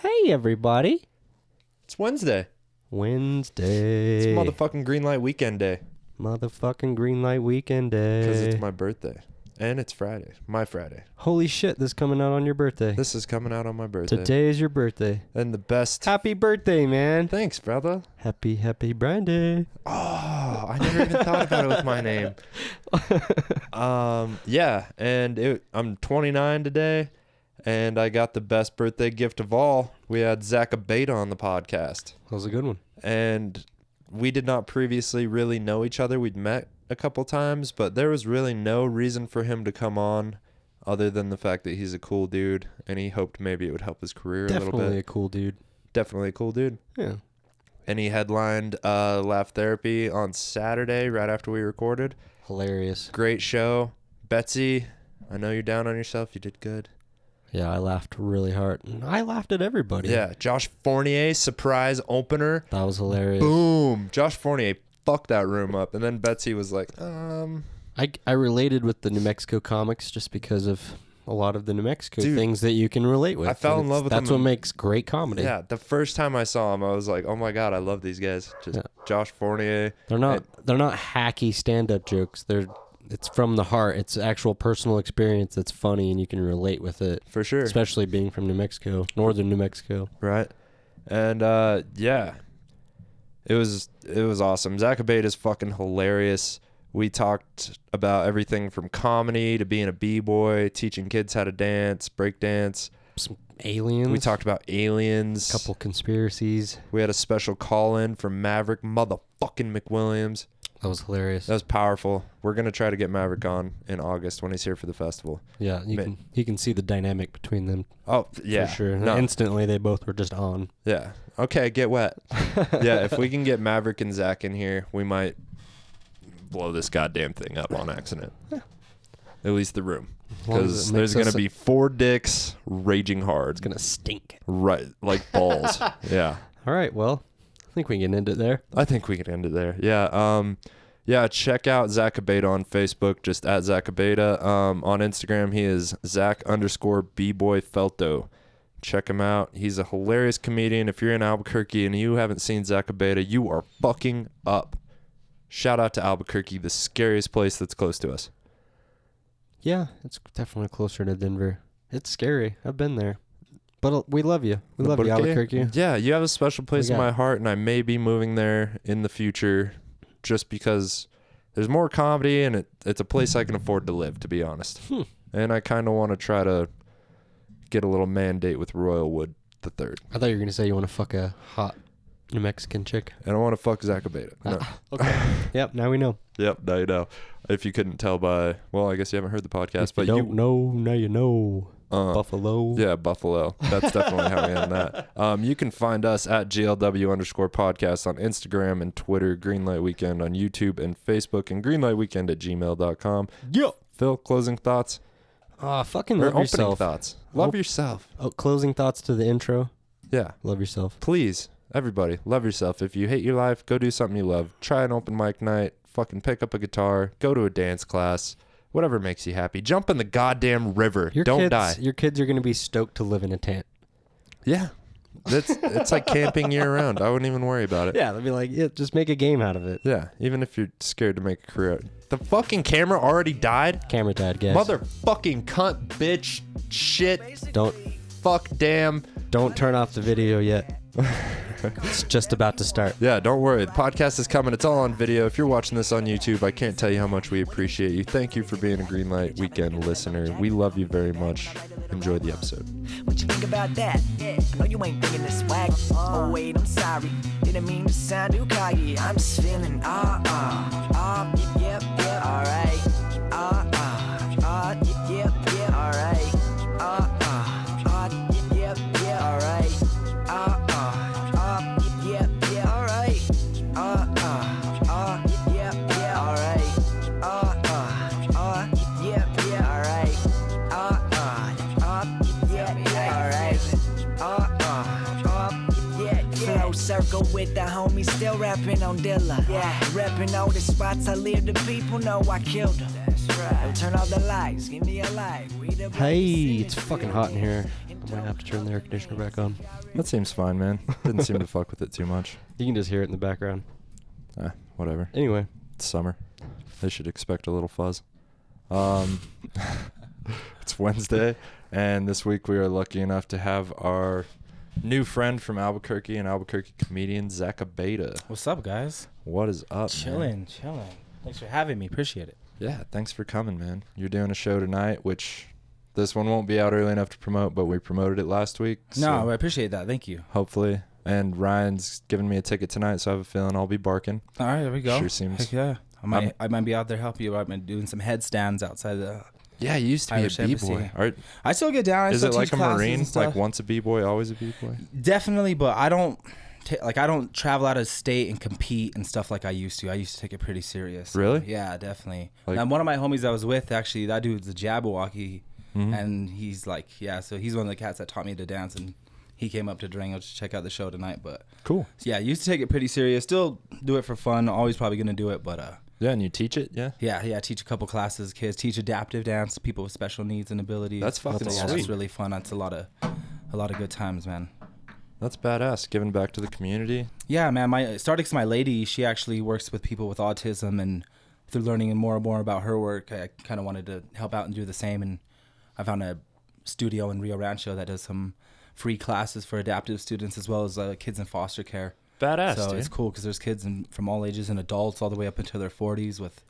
Hey, everybody. It's Wednesday. Wednesday. It's motherfucking green light weekend day. Motherfucking green light weekend day. Because it's my birthday. And it's Friday. My Friday. Holy shit, this is coming out on your birthday. This is coming out on my birthday. Today is your birthday. And the best... Happy birthday, man. Thanks, brother. Happy birthday. Oh, I never even thought about it with my name. Yeah, and I'm 29 today, and I got the best birthday gift of all. We had Zach Abeyta on the podcast. That was a good one. And we did not previously really know each other. We'd met a couple times, but there was really no reason for him to come on other than the fact that he's a cool dude, and he hoped maybe it would help his career a little bit. Definitely a cool dude. Definitely a cool dude. Yeah. And he headlined Laugh Therapy on Saturday right after we recorded. Hilarious. Great show. Betsy, I know you're down on yourself. You did good. Yeah, I laughed really hard. I laughed at everybody. Yeah, Josh Fournier, surprise opener. That was hilarious. Boom. Josh Fournier fucked that room up. And then Betsy was like, I related with the New Mexico comics just because of a lot of the New Mexico Dude, things that you can relate with. I fell in love with That's them. what makes great comedy. Yeah, the first time I saw him, I was like, oh my God, I love these guys. Just Josh Fournier. They're not hacky stand-up jokes. It's from the heart. It's actual personal experience that's funny and you can relate with it. For sure. Especially being from New Mexico, northern New Mexico. Right. And yeah. It was awesome. Zach Abeyta is fucking hilarious. We talked about everything from comedy to being a b-boy, teaching kids how to dance, break dance. Some aliens. We talked about aliens. Couple conspiracies. We had a special call-in from Maverick motherfucking McWilliams. That was hilarious. That was powerful. We're going to try to get Maverick on in August when he's here for the festival. Yeah, you can see the dynamic between them. Oh, yeah. For sure. No. Instantly, they both were just on. Yeah. Okay, get wet. Yeah, if we can get Maverick and Zach in here, we might blow this goddamn thing up on accident. At least the room. Because there's going to be 4 dicks raging hard. It's going to stink. Right, like balls. Yeah. All right, well, I think we can end it there. I think we can end it there. Yeah. Yeah, check out Zach Abeyta on Facebook, just at Zach Abeyta. On Instagram, he is Zach_BBoyFelto. Check him out. He's a hilarious comedian. If you're in Albuquerque and you haven't seen Zach Abeyta, you are fucking up. Shout out to Albuquerque, the scariest place that's close to us. Yeah, it's definitely closer to Denver. It's scary. I've been there. But we love you. We love you, Albuquerque. Yeah, you have a special place in my heart, and I may be moving there in the future just because there's more comedy, and it's a place I can afford to live, to be honest. And I kind of want to try to get a little mandate with Royalwood III. I thought you were going to say you want to fuck a hot New Mexican chick. And I want to fuck Zach Abeyta. No. Okay. Yep, now we know. Yep, now you know. If you couldn't tell by, well, I guess you haven't heard the podcast, but you don't know, now you know. Buffalo. Yeah, Buffalo. That's definitely how we end that. You can find us at GLW_podcast on Instagram and Twitter, Greenlight Weekend on YouTube and Facebook, and greenlightweekend@gmail.com. Yeah. Phil, closing thoughts? Fucking or love opening yourself. Thoughts. Love yourself. Oh, closing thoughts to the intro. Yeah. Love yourself. Please, everybody, love yourself. If you hate your life, go do something you love. Try an open mic night. Fucking pick up a guitar. Go to a dance class. Whatever makes you happy. Jump in the goddamn river. Don't die. Your kids are going to be stoked to live in a tent. Yeah. It's like camping year round. I wouldn't even worry about it. Yeah, they'll be like, yeah, just make a game out of it. Yeah, even if you're scared to make a career. The fucking camera already died? Camera died, guys. Motherfucking cunt, bitch, shit. Fuck, damn. Don't turn off the video yet. It's just about to start. Yeah, don't worry. The podcast is coming. It's all on video. If you're watching this on YouTube, I can't tell you how much we appreciate you. Thank you for being a Greenlight Weekend listener. We love you very much. Enjoy the episode. What you think about that? No, you ain't thinking this swag. Oh, wait, I'm sorry. Didn't mean to sound too cocky. I'm just feeling, yep, alright. Yep, alright. Yep, alright. Circle with the homies, still rapping on Dilla. Yeah, rapping all the spots I live, the people know I killed them. That's right. Turn off the lights, give me a light. Hey, it's fucking hot in here. I might have to turn the air conditioner back on. That seems fine, man. Didn't seem to fuck with it too much. You can just hear it in the background. Whatever. Anyway. It's summer. They should expect a little fuzz. It's Wednesday, and this week we are lucky enough to have our new friend from Albuquerque, an Albuquerque comedian, Zach Abeyta. What's up, guys? What is up, Chilling. Thanks for having me. Appreciate it. Yeah, thanks for coming, man. You're doing a show tonight, which this one won't be out early enough to promote, but we promoted it last week. No, I appreciate that. Thank you. Hopefully. And Ryan's giving me a ticket tonight, so I have a feeling I'll be barking. All right, there we go. Sure seems. Heck yeah. I might be out there helping you. I've been doing some headstands outside the. Yeah, you used to be Irish a b-boy. I still get down. Is it like a Marine? Like once a b-boy, always a b-boy? Definitely, but I don't travel out of state and compete and stuff like I used to. I used to take it pretty serious. Really? Yeah, definitely. Like, and one of my homies I was with, actually, that dude's a Jabberwocky, and he's like, yeah, so he's one of the cats that taught me to dance, and he came up to Durango to check out the show tonight. But cool. Yeah, I used to take it pretty serious. Still do it for fun. Always probably gonna do it, but yeah, and you teach it, yeah? Yeah. I teach a couple classes, kids. Teach adaptive dance to people with special needs and abilities. That's fucking Yeah, sweet. that's really fun. That's a lot of good times, man. That's badass. Giving back to the community. Yeah, man. Started 'cause my lady, she actually works with people with autism, and through learning more and more about her work, I kind of wanted to help out and do the same. And I found a studio in Rio Rancho that does some free classes for adaptive students as well as kids in foster care. Badass, So dude. it's cool because there's kids from all ages and adults all the way up into their 40s with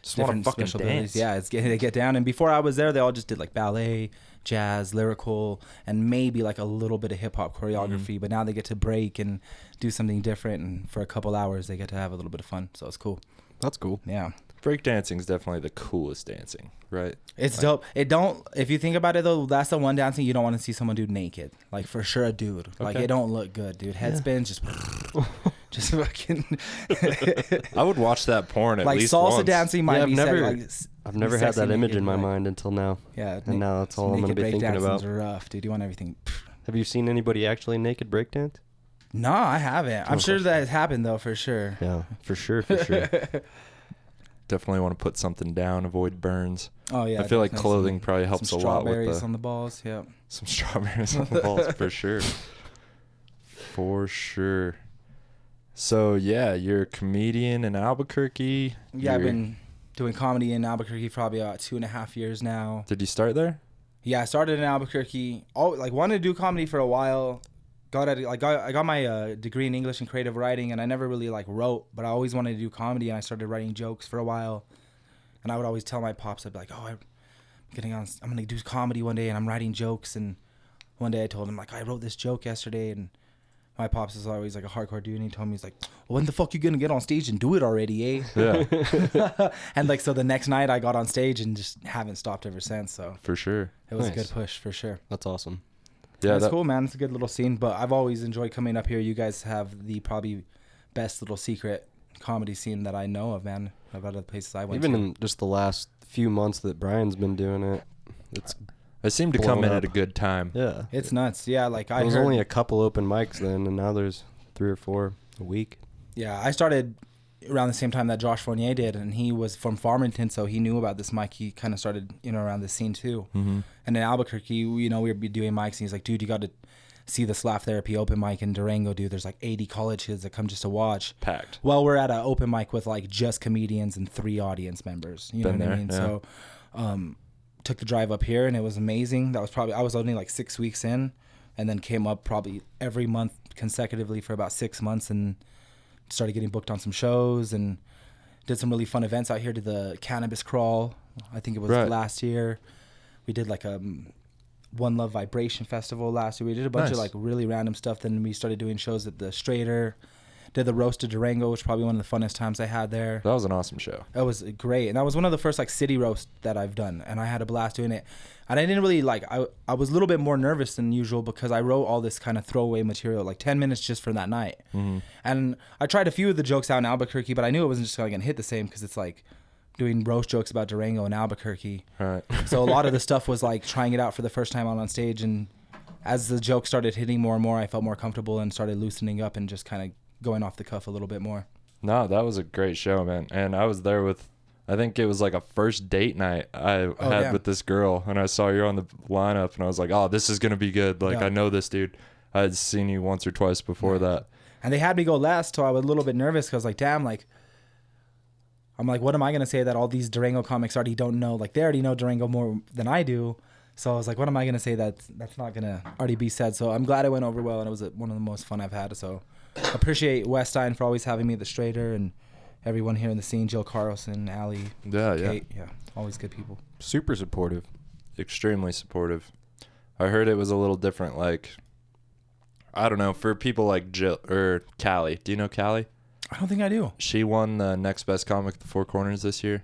Just want to different fucking special dance. abilities. Yeah, they get down. And before I was there, they all just did like ballet, jazz, lyrical, and maybe like a little bit of hip hop choreography. But now they get to break and do something different. And for a couple hours, they get to have a little bit of fun. So it's cool. That's cool. Yeah. Breakdancing is definitely the coolest dancing, right? It's dope. If you think about it though, that's the one dancing you don't want to see someone do naked. Like for sure a dude. Like it don't look good, dude. Head spins, just fucking. I would watch that porn at like least salsa once. dancing might be I've never had that image in my like, mind until now. Yeah. And now that's all I'm going to be thinking about. Rough, dude. You want everything. Have you seen anybody actually naked breakdance? No, I haven't. I'm sure that has happened though, for sure. Yeah, for sure. Definitely want to put something down, avoid burns. Oh yeah. I feel like clothing probably helps a lot with strawberries on the balls. Yeah. some strawberries on the balls for sure. For sure. So yeah, you're a comedian in Albuquerque. Yeah, I've been doing comedy in Albuquerque for probably about 2.5 years now. Did you start there? Yeah, I started in Albuquerque. Wanted to do comedy for a while. I got my degree in English and creative writing, and I never really wrote, but I always wanted to do comedy, and I started writing jokes for a while. And I would always tell my pops, I'd be like, I'm gonna do comedy one day, and I'm writing jokes. And one day I told him I wrote this joke yesterday, and my pops is always a hardcore dude, and he told me, he's like, well, when the fuck you gonna get on stage and do it already, eh? Yeah. And so the next night I got on stage and just haven't stopped ever since. So For sure. it was Nice. a good push for sure. That's awesome. Yeah, That's cool, man. It's a good little scene. But I've always enjoyed coming up here. You guys have the probably best little secret comedy scene that I know of, man. Of other places I went Even to. in just the last few months that Brian's been doing it, it's I seem to come blown in up. at a good time. yeah. It's nuts. Yeah, I There was heard, only a couple open mics then, and now there's 3 or 4 a week. Yeah, I started around the same time that Josh Fournier did, and he was from Farmington, so he knew about this mic. He kind of started, around this scene too. Mm-hmm. And in Albuquerque, we would be doing mics, and he's like, dude, you got to see this Laugh Therapy open mic in Durango, dude. There's 80 college kids that come just to watch. Packed. Well, we're at an open mic with just comedians and 3 audience members. You know Been what I there, mean? yeah. So, took the drive up here, and it was amazing. I was only 6 weeks in, and then came up probably every month consecutively for about 6 months, and started getting booked on some shows, and did some really fun events out here. Did the cannabis crawl, I think it was Right. last year. We did One Love Vibration Festival last year. We did a bunch Nice. of really random stuff. Then we started doing shows at the Strader. Did the Roast of Durango, which was probably one of the funnest times I had there. That was an awesome show. That was great. And that was one of the first city roasts that I've done. And I had a blast doing it. And I didn't really I was a little bit more nervous than usual because I wrote all this kind of throwaway material, 10 minutes just for that night. Mm-hmm. And I tried a few of the jokes out in Albuquerque, but I knew it wasn't just going to hit the same because it's doing roast jokes about Durango and Albuquerque. Right. So a lot of the stuff was trying it out for the first time out on stage. And as the joke started hitting more and more, I felt more comfortable and started loosening up and just kind of going off the cuff a little bit more. No, that was a great show, man. And I was there with I think it was like a first date night I had with this girl, and I saw you on the lineup, and I was like, oh, this is going to be good. Like, I know this dude. I had seen you once or twice before that. And they had me go last, so I was a little bit nervous because, like, damn, like, I'm like, what am I going to say that all these Durango comics already don't know? Like, they already know Durango more than I do. So I was like, what am I going to say that's not going to already be said? So I'm glad it went over well, and it was one of the most fun I've had. So appreciate Weststein for always having me at the Strader, and everyone here in the scene, Jill Carlson, Allie, Kate. Yeah, always good people. Super supportive. Extremely supportive. I heard it was a little different, like, I don't know, for people like Jill or Callie. Do you know Callie? I don't think I do. She won the Next Best Comic at the Four Corners this year,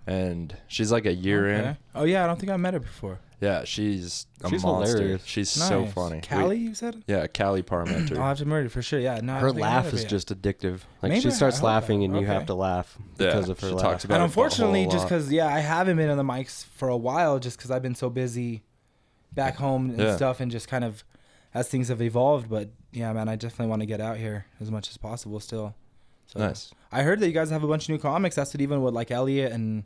and she's like a year in. Oh, yeah, I don't think I've met her before. Yeah, she's monster. Hilarious. She's Nice. so funny. Callie, you said? Yeah, Callie Parmenter. I'll have to murder for sure. Yeah, no. Her laugh is just addictive. Like, Maybe she starts I hope laughing that. and you have to laugh because of her she laugh. talks about And it unfortunately, a whole just lot. because, I haven't been on the mics for a while just because I've been so busy back home and stuff, and just kind of as things have evolved. But, yeah, man, I definitely want to get out here as much as possible still. So, Nice. I heard that you guys have a bunch of new comics. That's what even what, like, Elliot and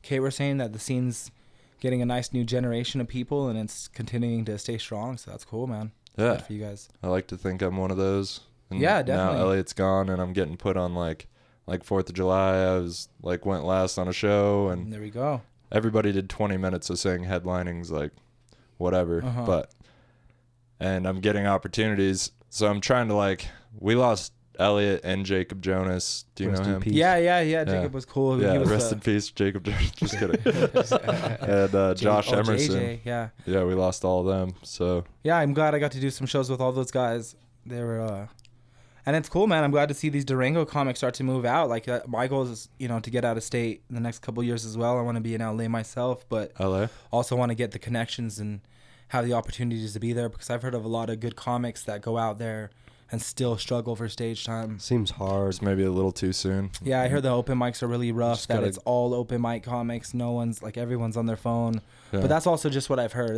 Kate were saying, that the scene's getting a nice new generation of people, and it's continuing to stay strong. So that's cool, man. Yeah. Good for you guys. I like to think I'm one of those. And Yeah, definitely. Now Elliot's gone, and I'm getting put on like 4th of July. I was like went last on a show, and There we go. everybody did 20 minutes of saying headlinings, like whatever. And I'm getting opportunities, so I'm trying to like. We lost Elliot and Jacob Jonas. Do you Rest know in him? peace. Yeah. Jacob was cool. Yeah, He was, rest in peace, Jacob Jonas. Just kidding. And Josh Emerson. JJ, yeah. Yeah, we lost all of them. So Yeah, I'm glad I got to do some shows with all those guys. They were, and it's cool, man. I'm glad to see these Durango comics start to move out. Like, my goal is, to get out of state in the next couple years as well. I want to be in LA myself, but LA. also want to get the connections and have the opportunities to be there, because I've heard of a lot of good comics that go out there and still struggle for stage time. Seems hard. It's maybe a little too soon. Yeah, I heard the open mics are really rough. Just That gotta- it's all open mic comics. No one's like, everyone's on their phone. Yeah. But that's also just what I've heard.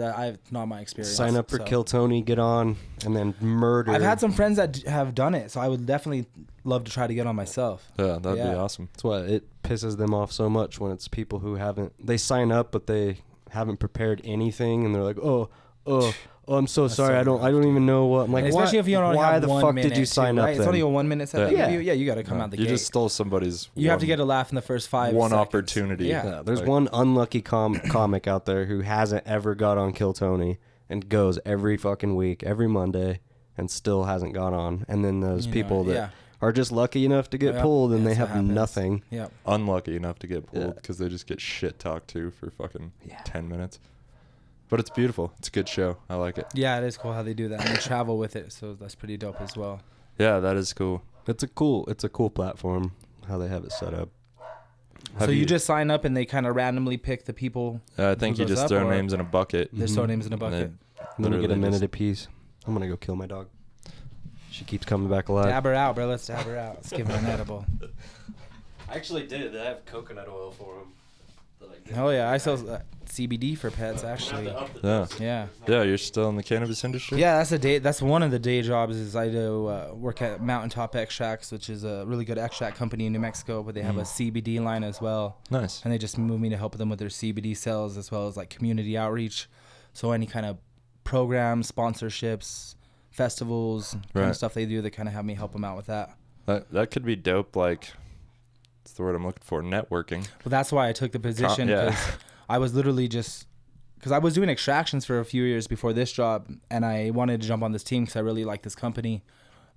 Not my experience. Sign up for so. Kill Tony, get on, and then murder. I've had some friends that have done it, so I would definitely love to try to get on myself. Yeah, that'd be Yeah. awesome. That's why it pisses them off so much when it's people who they sign up, but they haven't prepared anything, and they're like, oh, I'm so sorry. so I don't even know what. I'm like, And especially if you don't why have the 1 fuck minute did you sign too, up right? then? It's only a 1 minute set. Yeah. Yeah, you got to come out the You gate. just stole somebody's. You have to get a laugh in the first 5 one seconds. opportunity. Yeah. Yeah, there's Like- one unlucky comic out there who hasn't ever got on Kill Tony and goes every fucking week, every Monday, and still hasn't got on. And then those people that are just lucky enough to get Yeah, pulled, and they that's what have happens. nothing. Yeah. Unlucky enough to get pulled Yeah. because they just get shit talked to for fucking 10 minutes. But it's beautiful. It's a good show. I like it. Yeah, it is cool how they do that. And they travel with it, so that's pretty dope as well. Yeah, that is cool. It's a cool platform how they have it set up. Have So you just sign up and they kind of randomly pick the people. I think who you goes just up, throw or names in a bucket. There's so names in a bucket. And I'm gonna get a literally minute just- apiece. I'm gonna go kill my dog. She keeps coming back alive. Dab her out, bro. Let's dab her out. Let's give her an edible. I actually did. I have coconut oil for him. Hell yeah. I sell CBD for pets, actually. Yeah. Yeah. Yeah, you're still in the cannabis industry? Yeah, that's one of the day jobs. Is I do work at Mountaintop Extracts, which is a really good extract company in New Mexico, but they have a CBD line as well. Nice. And they just moved me to help them with their CBD sales, as well as like community outreach. So any kind of programs, sponsorships, festivals, kind of stuff they do, they kind of have me help them out with that. That could be dope, like, what's the word I'm looking for? Networking. Well, that's why I took the position, because I was literally because I was doing extractions for a few years before this job, and I wanted to jump on this team because I really like this company,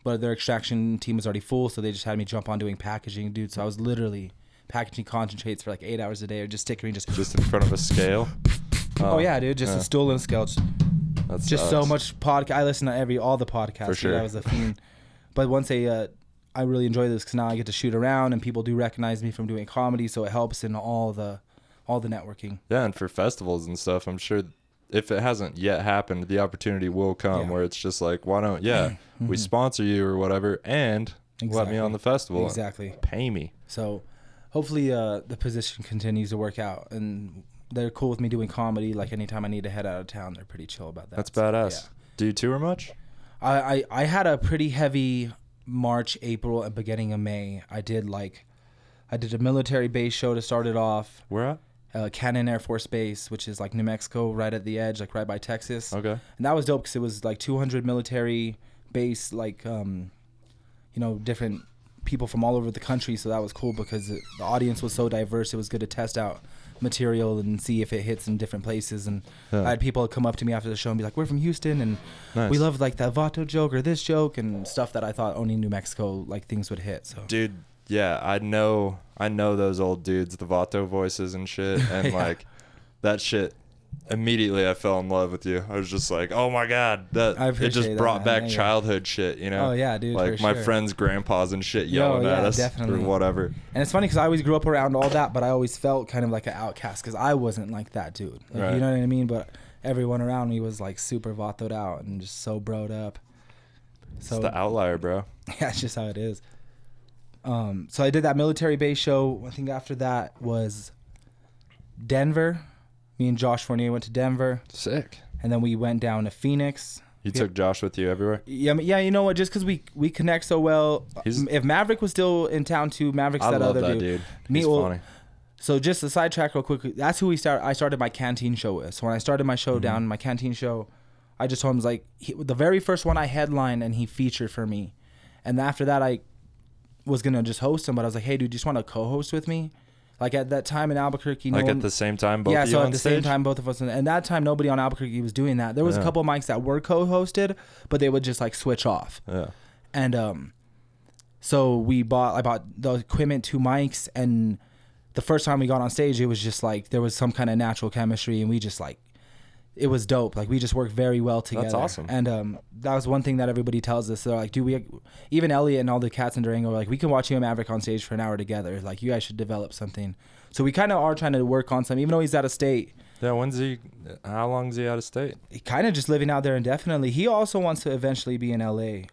but their extraction team was already full, so they just had me jump on doing packaging, dude. So I was literally packaging concentrates for like 8 hours a day, or just stickering, just in front of a scale. oh yeah, dude, just a stool and a scale. That's Just so much podcast. I listen to all the podcasts. For Dude, sure. I was a fiend. But once I really enjoy this because now I get to shoot around and people do recognize me from doing comedy, so it helps in all the networking. Yeah, and for festivals and stuff, I'm sure if it hasn't yet happened, the opportunity will come where it's just like, why don't we sponsor you or whatever, and let me on the festival. Exactly. Pay me. So hopefully the position continues to work out, and they're cool with me doing comedy. Like anytime I need to head out of town, they're pretty chill about that. That's So, badass. yeah. Do you tour much? I had a pretty heavy March, April, and beginning of May. I did like I did a military base show to start it off. Where at? Cannon Air Force Base, which is like New Mexico, right at the edge, like right by Texas. Okay. And that was dope because it was like 200 military base, like, different people from all over the country. So that was cool because the audience was so diverse. It was good to test out material and see if it hits in different places. And I had people come up to me after the show and be like, we're from Houston and we love like that Vato joke or this joke and stuff that I thought only New Mexico like things would hit. So dude, yeah, I know those old dudes, the Vato voices and shit, and like that shit. Immediately I fell in love with you. I was just like, oh my god, it just brought back childhood shit, you know? Oh yeah, dude. Like my friends' grandpas and shit yelling at us or whatever. And it's funny because I always grew up around all that, but I always felt kind of like an outcast because I wasn't like that dude. Like, right. You know what I mean? But everyone around me was like super vatoed out and just so broed up. So it's the outlier, bro. Yeah, it's just how it is. So I did that military base show. I think after that was Denver. Me and Josh Fournier went to Denver. Sick. And then we went down to Phoenix. You took Josh with you everywhere? Yeah, you know what? Just because we connect so well. If Maverick was still in town too, Maverick's that other dude. He's funny. So just a sidetrack real quick. That's who I started my canteen show with. So when I started my show down, my canteen show, I just told him, like, the very first one I headlined and he featured for me. And after that, I was going to just host him. But I was like, hey, dude, do you just want to co-host with me? Like at that time in Albuquerque, at the same time, both of you on stage? Yeah, so at the same time, both of us. And that time, nobody on Albuquerque was doing that. There was a couple of mics that were co-hosted, but they would just like switch off. Yeah. And so I bought the equipment, 2 mics, and the first time we got on stage, it was just like there was some kind of natural chemistry, and we just like, it was dope. Like we just worked very well together. That's awesome. And that was one thing that everybody tells us. They're like, dude, even Elliot and all the cats in Durango were like, we can watch you and Maverick on stage for an hour together. Like you guys should develop something. So we kind of are trying to work on something, even though he's out of state. Yeah, how long is he out of state? He kind of just living out there indefinitely. He also wants to eventually be in LA.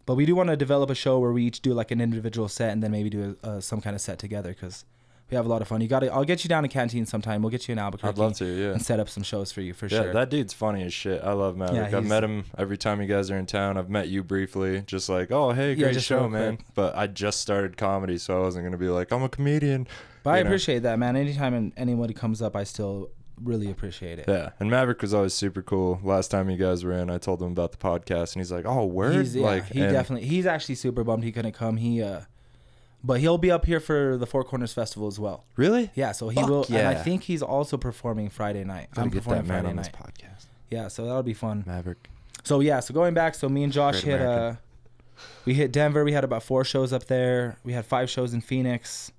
But we do want to develop a show where we each do like an individual set and then maybe do some kind of set together because we have a lot of fun. I'll get you down to Canteen sometime. We'll get you in Albuquerque. I'd love to, yeah. And set up some shows for you for sure. Yeah, that dude's funny as shit. I love Maverick. I've met him every time you guys are in town. I've met you briefly. Just like, oh, hey, great show, man. But I just started comedy, so I wasn't going to be like, I'm a comedian. But I appreciate that, man. Anytime anybody comes up, I still really appreciate it. Yeah, and Maverick was always super cool. Last time you guys were in, I told him about the podcast, and he's like, oh, word? He's actually super bummed he couldn't come. But he'll be up here for the Four Corners Festival as well. Really? Yeah, so he will. Yeah. And I think he's also performing Friday night. I'm performing Friday night. Podcast. Yeah, so that'll be fun. Maverick. So going back, so me and Josh we hit Denver. We had about 4 shows up there. We had 5 shows in Phoenix.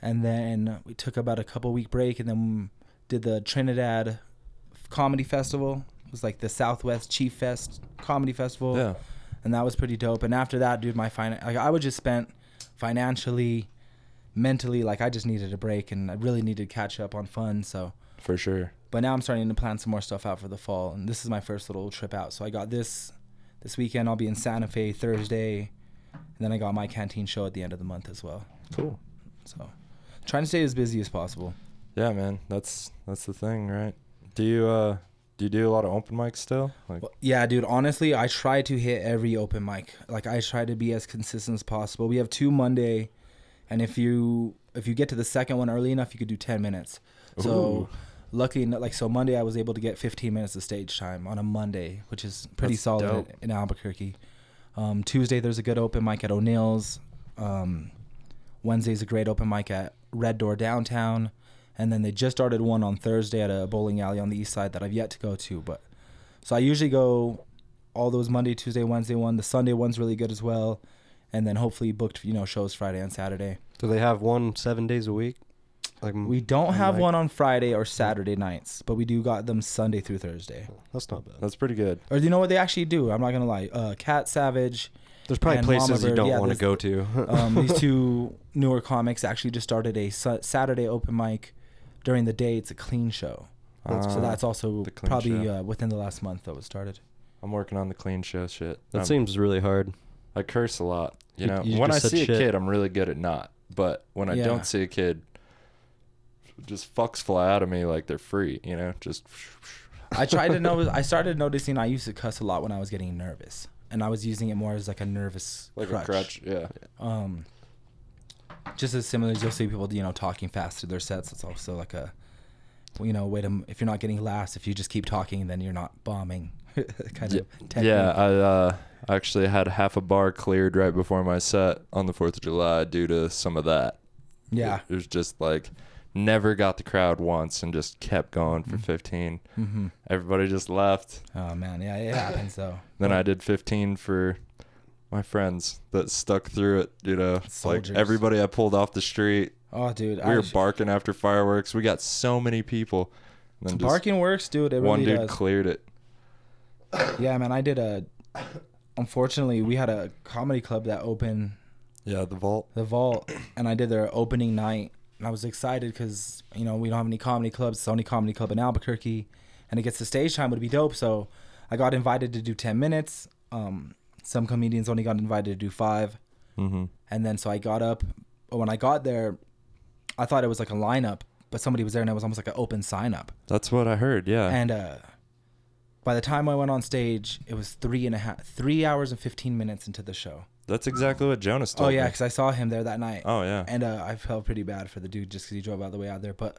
And then we took about a couple week break and then did the Trinidad Comedy Festival. It was like the Southwest Chief Fest Comedy Festival. Yeah. And that was pretty dope. And after that, dude, I was just spent financially, mentally, like I just needed a break and I really needed to catch up on fun. So for sure. But now I'm starting to plan some more stuff out for the fall, and this is my first little trip out. So I got this weekend. I'll be in Santa Fe Thursday, and then I got my canteen show at the end of the month as well. Cool. So trying to stay as busy as possible. Yeah, man. That's the thing, right? Do you do a lot of open mics still? Well, yeah, dude. Honestly, I try to hit every open mic. Like I try to be as consistent as possible. We have 2 Monday, and if you get to the second one early enough, you could do 10 minutes. So Ooh. Luckily, so Monday I was able to get 15 minutes of stage time on a Monday, which is pretty solid in Albuquerque. Tuesday there's a good open mic at O'Neill's. Wednesday's a great open mic at Red Door downtown. And then they just started one on Thursday at a bowling alley on the east side that I've yet to go to. But so I usually go all those Monday, Tuesday, Wednesday one. The Sunday one's really good as well. And then hopefully booked, shows Friday and Saturday. Do they have one 7 days a week? Like we don't have one on Friday or Saturday nights, but we do got them Sunday through Thursday. That's not bad. That's pretty good. Or you know what they actually do? I'm not going to lie. Cat Savage. There's probably places you don't want to go to. These 2 newer comics actually just started a Saturday open mic. During the day, it's a clean show. So that's also probably within the last month that was started. I'm working on the clean show shit. That seems really hard. I curse a lot. When I see a kid, I'm really good at not. But when I don't see a kid, it just fucks fly out of me like they're free, just. I started noticing I used to cuss a lot when I was getting nervous. And I was using it more as like a nervous crutch. A crutch, yeah. Just as similar as you'll see people, talking fast through their sets. It's also like a, way to, if you're not getting laughs, if you just keep talking, then you're not bombing kind of technique. Yeah, I actually had half a bar cleared right before my set on the 4th of July due to some of that. Yeah. It was just like, never got the crowd once and just kept going for 15. Mm-hmm. Everybody just left. Oh, man. Yeah, it happens, though. Then I did 15 for my friends that stuck through it, Soldiers. Like everybody I pulled off the street. Oh, dude. We were barking after fireworks. We got so many people. And then barking works, dude. It one really dude does. cleared it. Yeah, man. I did unfortunately, we had a comedy club that opened. Yeah, the Vault. The Vault. And I did their opening night. And I was excited because, we don't have any comedy clubs. It's the only comedy club in Albuquerque. And it gets the stage time would be dope. So I got invited to do 10 minutes. Some comedians only got invited to do 5. Mm-hmm. And then so I got up. When I got there, I thought it was like a lineup. But somebody was there and it was almost like an open sign up. That's what I heard, yeah. And by the time I went on stage, it was 3 hours and 15 minutes into the show. That's exactly what Jonas told me. Oh, yeah, because I saw him there that night. Oh, yeah. And I felt pretty bad for the dude just because he drove all the way out there. But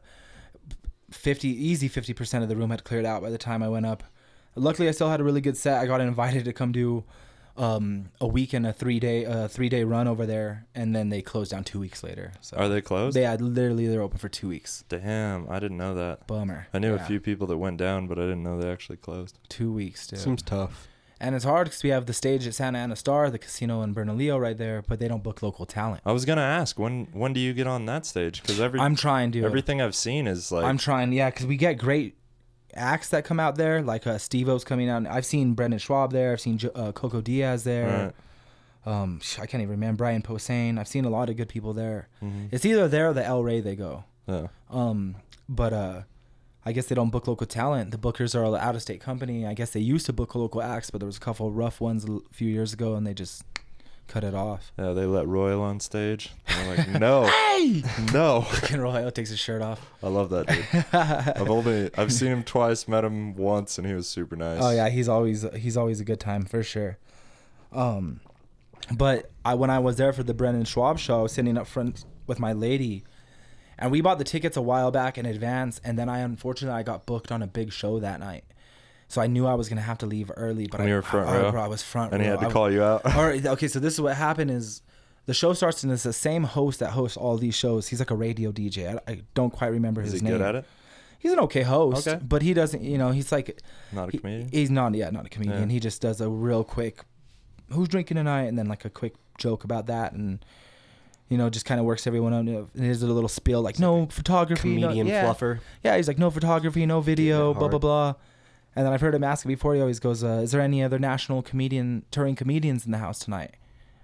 50% of the room had cleared out by the time I went up. Luckily, I still had a really good set. I got invited to come do a week and a 3-day run over there. And then they closed down 2 weeks later. So Are they closed? They're open for 2 weeks. Damn, I didn't know that. Bummer. I knew a few people that went down, but I didn't know they actually closed. 2 weeks, dude. Seems tough. And it's hard because we have the stage at Santa Ana Star, the casino in Bernalillo right there, but they don't book local talent. I was going to ask, when do you get on that stage? Because I'm trying to. Everything I've seen is like... I'm trying, yeah, because we get great acts that come out there, like Steve-O's coming out. I've seen Brendan Schwab there. I've seen Coco Diaz there. Right. I can't even remember. Brian Posehn. I've seen a lot of good people there. Mm-hmm. It's either there or the El Rey they go. Yeah. But I guess they don't book local talent. The bookers are an out-of-state company. I guess they used to book local acts, but there was a couple of rough ones a few years ago, and they just cut it off. Yeah, they let Royal on stage. They're like, no, hey! No. Fucking Royal takes his shirt off. I love that dude. I've seen him twice, met him once, and he was super nice. Oh yeah, he's always a good time for sure. But when I was there for the Brendan Schwab show, I was sitting up front with my lady. And we bought the tickets a while back in advance, and then I got booked on a big show that night. So I knew I was going to have to leave early. But you were front row? Bro, I was front row. And he had to call you out? All right, okay, so this is what happened is the show starts, and it's the same host that hosts all these shows. He's like a radio DJ. I don't quite remember his name. Is he good at it? He's an okay host, but he doesn't, he's like... Not a comedian? He's not a comedian. Yeah. He just does a real quick, who's drinking tonight? And then like a quick joke about that, and... just kind of works everyone out. And there's a little spiel like, no photography. Comedian fluffer. Yeah, he's like, no photography, no video, blah, blah, blah. And then I've heard him ask it before. He always goes, is there any other national touring comedians in the house tonight?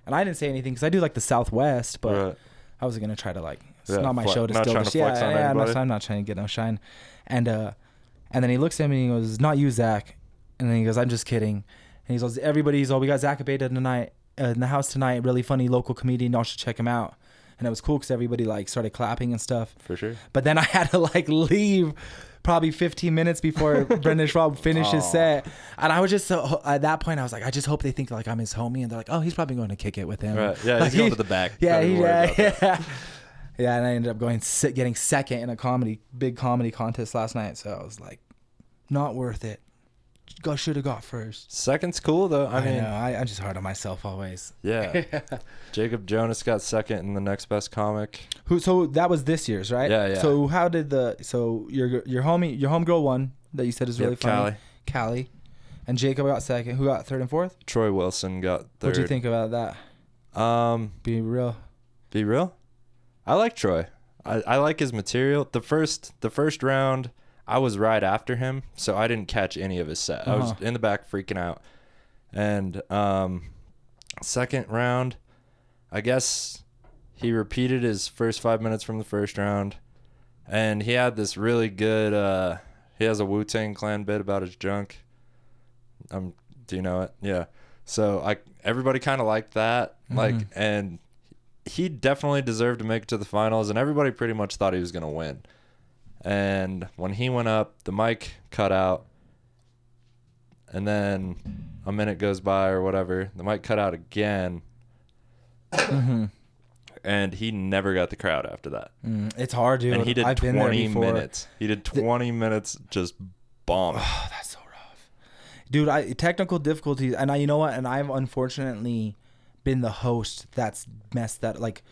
And I didn't say anything because I do like the Southwest, but Right. I wasn't going to try to it's not my show to not steal trying the to flex on anybody. I'm not trying to get no shine. And then he looks at me and he goes, not you, Zach. And then he goes, I'm just kidding. And he goes, we got Zach Abeyta tonight in the house tonight. Really funny local comedian. Y'all should check him out. And it was cool because everybody started clapping and stuff. For sure. But then I had to leave probably 15 minutes before Brendan Schwab finished his set. And I was just at that point I was like, I just hope they think I'm his homie, and they're like, oh, he's probably going to kick it with him. Right. Yeah, he's going to the back. Yeah, yeah. Yeah, and I ended up getting second in a big comedy contest last night. So I was like, not worth it. Should have got first. Second's cool though. I mean, know. I'm just hard on myself always. Yeah. Jacob Jonas got second in the next best comic. So that was this year's, right? Yeah, yeah. So how did your homegirl won that you said is really funny? Callie. And Jacob got second. Who got third and fourth? Troy Wilson got third. What'd you think about that? Be real. Be real? I like Troy. I like his material. The first round, I was right after him, so I didn't catch any of his set. I was in the back freaking out. And second round, I guess he repeated his first 5 minutes from the first round. And he had this really good, he has a Wu-Tang Clan bit about his junk. Do you know it? Yeah. So everybody kind of liked that. And he definitely deserved to make it to the finals, and everybody pretty much thought he was going to win. And when he went up, the mic cut out, and then a minute goes by or whatever, the mic cut out again. and he never got the crowd after that. It's hard, dude. And he did 20 minutes. He did 20 minutes just bombing. Oh, that's so rough. Dude, technical difficulties. And you know what? And I've unfortunately been the host that's messed that. Like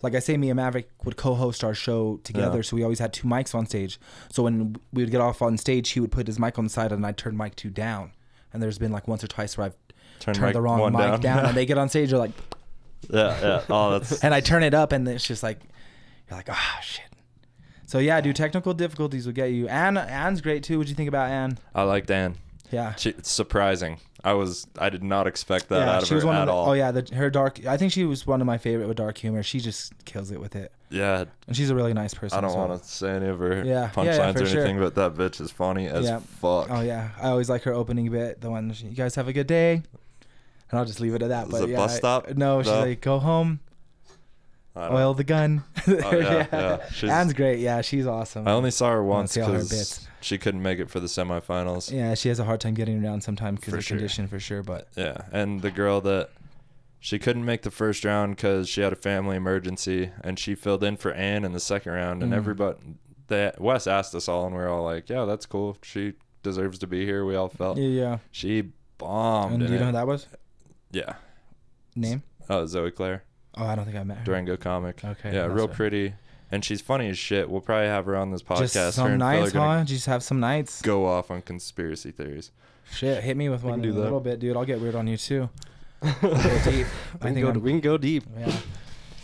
I say, me and Maverick would co-host our show together. So we always had 2 mics on stage. So when we would get off on stage, he would put his mic on the side and I'd turn mic 2 down. And there's been like once or twice where I've turned the wrong mic down and they get on stage, they're like, yeah. Oh, that's. And I turn it up and it's just like, you're like, ah, shit. So yeah, dude, technical difficulties will get you. Anne's great too. What'd you think about Anne? I liked Anne. Yeah. It's surprising. I did not expect that out of she was her one at all. Oh yeah, her dark. I think she was one of my favorite with dark humor. She just kills it with it. Yeah. And she's a really nice person. I don't want to say any of her for punchlines or anything, sure. but that bitch is funny as fuck. Oh yeah, I always like her opening bit. The one, you guys have a good day, and I'll just leave it at that. Is it bus stop? No, she's like, go home. Oil the gun. Yeah. Anne's great. Yeah, she's awesome. I only saw her once because she couldn't make it for the semifinals. Yeah, she has a hard time getting around sometimes because of sure. condition, for sure. But yeah, and the girl that she couldn't make the first round because she had a family emergency, and she filled in for Anne in the second round, and everybody, Wes asked us all, and we were all like, "Yeah, that's cool. She deserves to be here." We all felt. Yeah. She bombed. And do you know who that was? Yeah. Name? Oh, Zoe Claire. Oh, I don't think I met her. Durango comic. Okay. Yeah, real pretty. And she's funny as shit. We'll probably have her on this podcast. Just some nights, huh? Just have some nights. Go off on conspiracy theories. Shit, hit me with one in a little bit, dude. I'll get weird on you too. We'll go deep. We can go deep. Yeah.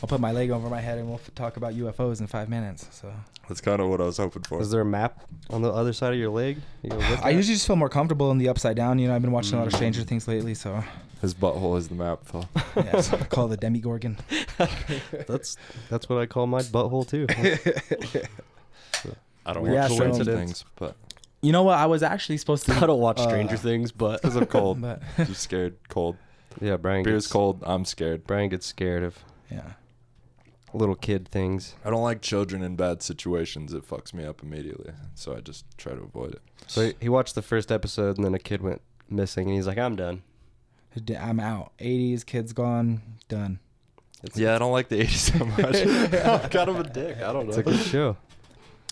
I'll put my leg over my head and we'll talk about UFOs in 5 minutes. So that's kind of what I was hoping for. Is there a map on the other side of your leg? I usually just feel more comfortable in the upside down. You know, I've been watching a lot of Stranger Things lately, so. His butthole is the map, Phil. Yeah, so I call it the Demigorgon. That's what I call my butthole too. I don't watch Stranger Things, but you know what? I was actually supposed to. I don't watch Stranger Things, but because I'm cold. Just scared. Cold. Yeah, Brian. Beer's cold. I'm scared. Brian gets scared of. Yeah. Little kid things. I don't like children in bad situations. It fucks me up immediately, so I just try to avoid it. So he watched the first episode, and then a kid went missing, and he's like, "I'm done. I'm out. 80s, kids gone, done." I don't like the 80s so much. I'm kind of a dick. I don't know. It's a good show.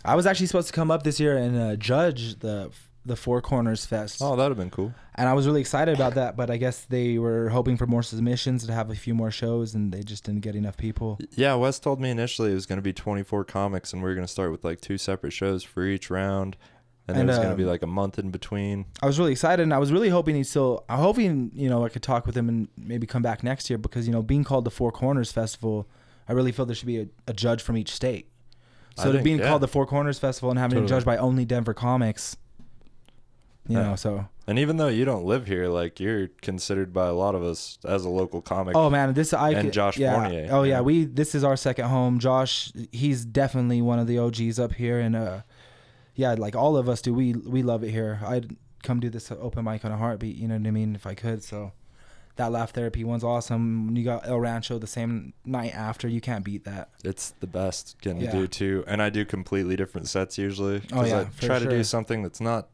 I was actually supposed to come up this year and judge the Four Corners Fest. Oh, that'd have been cool. And I was really excited about that, but I guess they were hoping for more submissions to have a few more shows, and they just didn't get enough people. Yeah, Wes told me initially it was going to be 24 comics, and we were going to start with like 2 separate shows for each round. And then it's going to be like a month in between. I was really excited, and I was really hoping I'm hoping, I could talk with him and maybe come back next year because, being called the Four Corners Festival, I really feel there should be a judge from each state. So being called the Four Corners Festival and having it judged by only Denver comics, so. And even though you don't live here, like you're considered by a lot of us as a local comic. Oh man, Josh Fournier. Oh yeah, this is our second home. Josh, he's definitely one of the OGs up here, and like all of us do. We love it here. I'd come do this open mic on a heartbeat. You know what I mean? If I could. So that Laugh Therapy one's awesome. You got El Rancho the same night after. You can't beat that. It's the best getting to do too. And I do completely different sets usually. Oh yeah, I try to do something that's not.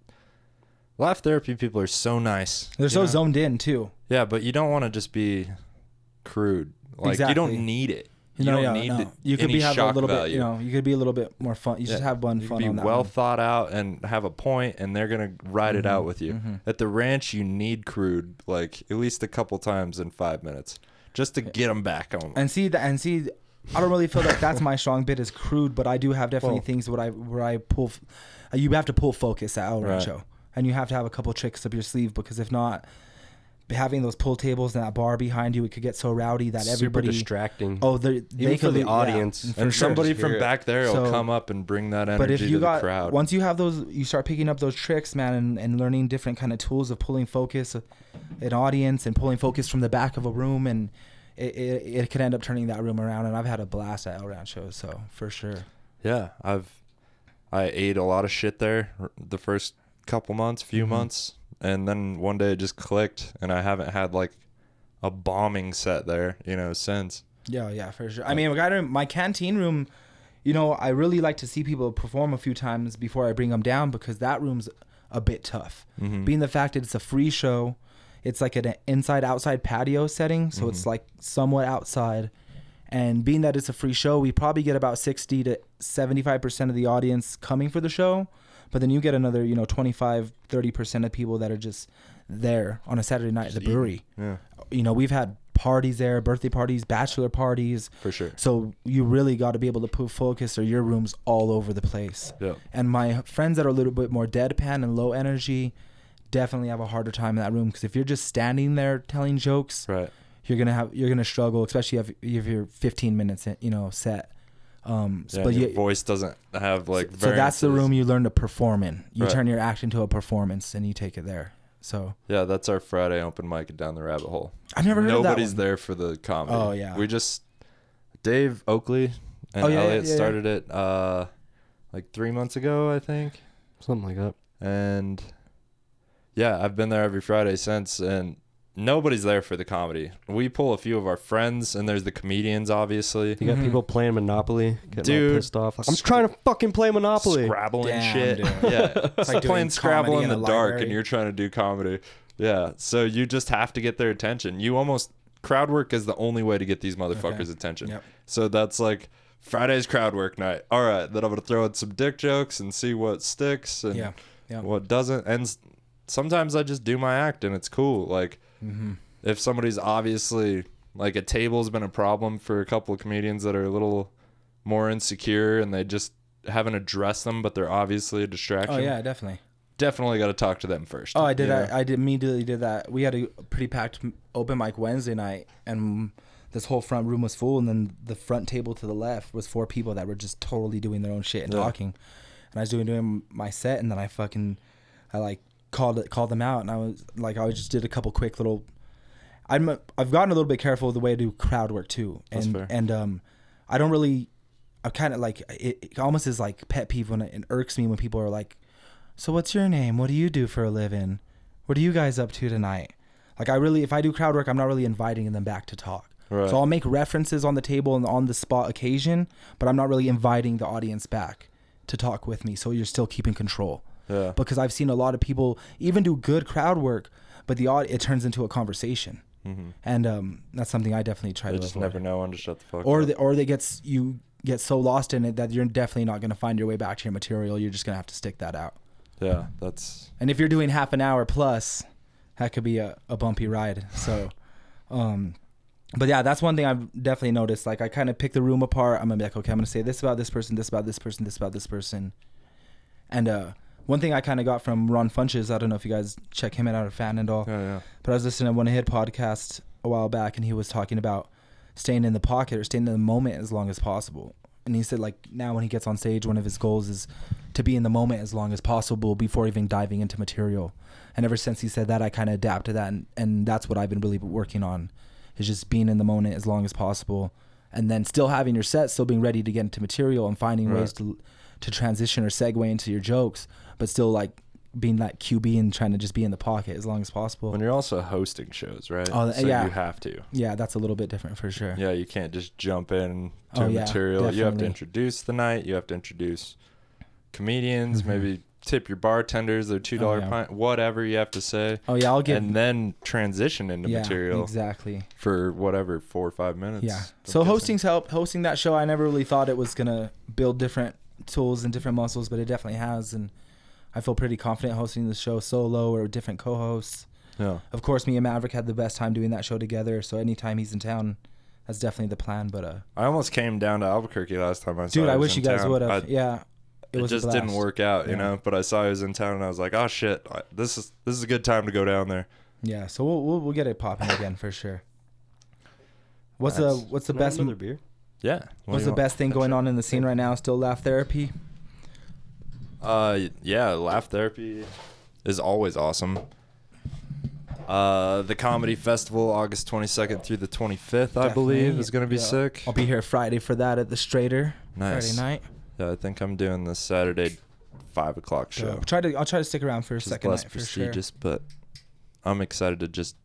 Laugh Therapy people are so nice. They're so zoned in too. Yeah, but you don't want to just be crude. Like you don't need it. You don't need you could any have shock a little value. bit, you could be a little bit more fun. You should have fun you on be that well one. thought out and have a point, and they're gonna ride it out with you. At the ranch, you need crude like at least a couple times in 5 minutes just to get them back on. And see, I don't really feel like that's my strong bit is crude, but I do have definitely things where I pull. You have to pull focus at El Rancho, and you have to have a couple tricks up your sleeve because if not, having those pull tables and that bar behind you, it could get so rowdy that everybody super distracting. Oh, they for the audience, and somebody from back there will come up and bring that energy to the crowd. Once you have those, you start picking up those tricks, man, and learning different kind of tools of pulling focus, an audience, and pulling focus from the back of a room, and it could end up turning that room around. And I've had a blast at El Rancho, so for sure. Yeah, I ate a lot of shit there the first few months. And then one day it just clicked, and I haven't had like a bombing set there, since. Yeah, for sure. I mean, my canteen room, I really like to see people perform a few times before I bring them down because that room's a bit tough. Being the fact that it's a free show, it's like an inside-outside patio setting, so it's like somewhat outside, And being that it's a free show, we probably get about 60 to 75% of the audience coming for the show. But then you get another, 25, 30% of people that are just there on a Saturday night at the brewery. Yeah. We've had parties there, birthday parties, bachelor parties. For sure. So you really got to be able to put focus, or your room's all over the place. Yeah. And my friends that are a little bit more deadpan and low energy definitely have a harder time in that room, because if you're just standing there telling jokes, right, you're gonna struggle, especially if you're 15 minutes in, set. But your voice doesn't have like variances. So that's the room you learn to perform in. You turn your act into a performance and you take it there. So yeah, that's our Friday open mic at Down the Rabbit Hole. I've never heard of that. Nobody's there for the comedy. Oh yeah. We just Dave Oakley and Elliot started it like 3 months ago, I think. Something like that. And yeah, I've been there every Friday since, and nobody's there for the comedy. We pull a few of our friends, and there's the comedians, obviously. You got people playing Monopoly, getting all pissed off. Like, I'm trying to fucking play Monopoly. Scrabble and shit. Dude. Yeah. It's like playing Scrabble in the dark, and you're trying to do comedy. Yeah. So you just have to get their attention. Crowd work is the only way to get these motherfuckers' attention. Yep. So that's like Friday's crowd work night. All right. Then I'm going to throw in some dick jokes and see what sticks and what doesn't. And sometimes I just do my act, and it's cool. Like, if somebody's obviously, like, a table's been a problem for a couple of comedians that are a little more insecure and they just haven't addressed them, but they're obviously a distraction. Oh yeah, definitely got to talk to them first. Oh, I did. I immediately did that. We had a pretty packed open mic Wednesday night, and this whole front room was full, and then the front table to the left was 4 people that were just totally doing their own shit and talking. And I was doing my set, and then I called them out, and I just did a couple quick little. I've gotten a little bit careful with the way I do crowd work too, and I don't really. I kind of like it almost is like pet peeve when it irks me when people are like, "So what's your name? What do you do for a living? What are you guys up to tonight?" Like if I do crowd work, I'm not really inviting them back to talk. Right. So I'll make references on the table and on the spot occasion, but I'm not really inviting the audience back to talk with me. So you're still keeping control. Yeah. Because I've seen a lot of people even do good crowd work, but it turns into a conversation. And that's something I definitely try to avoid. They just never know when to shut the fuck up. You get so lost in it that you're definitely not going to find your way back to your material. You're just going to have to stick that out. Yeah, that's... And if you're doing half an hour plus, that could be a bumpy ride. So, but yeah, that's one thing I've definitely noticed. Like, I kind of pick the room apart. I'm going to be like, okay, I'm going to say this about this person, this about this person, this about this person. And one thing I kind of got from Ron Funches, I don't know if you guys check him out or fan and all, but I was listening to one of his podcasts a while back, and he was talking about staying in the pocket or staying in the moment as long as possible. And he said, like, now when he gets on stage, one of his goals is to be in the moment as long as possible before even diving into material. And ever since he said that, I kind of adapted that, and that's what I've been really working on, is just being in the moment as long as possible, and then still having your set, still being ready to get into material and finding ways to transition or segue into your jokes, but still like being that QB and trying to just be in the pocket as long as possible. When you're also hosting shows, right? So you have to. Yeah, that's a little bit different for sure. Yeah, you can't just jump in to material. Definitely. You have to introduce the night. You have to introduce comedians, maybe tip your bartenders their $2 pint, whatever you have to say. Oh yeah, I'll give. And then transition into material. Exactly. For whatever, 4 or 5 minutes. Yeah. So hosting's helped. Hosting that show, I never really thought it was gonna build different tools and different muscles, but it definitely has, and I feel pretty confident hosting the show solo or with different co-hosts. Yeah. Of course, me and Maverick had the best time doing that show together, so anytime he's in town, that's definitely the plan. But I almost came down to Albuquerque last time I saw. Dude, I wish you guys would have. Yeah. It just didn't work out, you know. But I saw he was in town, and I was like, "Oh shit, this is a good time to go down there." Yeah, so we'll get it popping again for sure. What's the best beer? Yeah. What's the best thing going on in the scene right now? Still Laugh Therapy? Yeah, Laugh Therapy is always awesome. The Comedy Festival, August 22nd through the 25th, I believe, is going to be sick. I'll be here Friday for that at the Strater. Nice. Friday night. Yeah, I think I'm doing the Saturday 5 o'clock show. I'll try to stick around for a second night for sure. Less prestigious, but I'm excited to just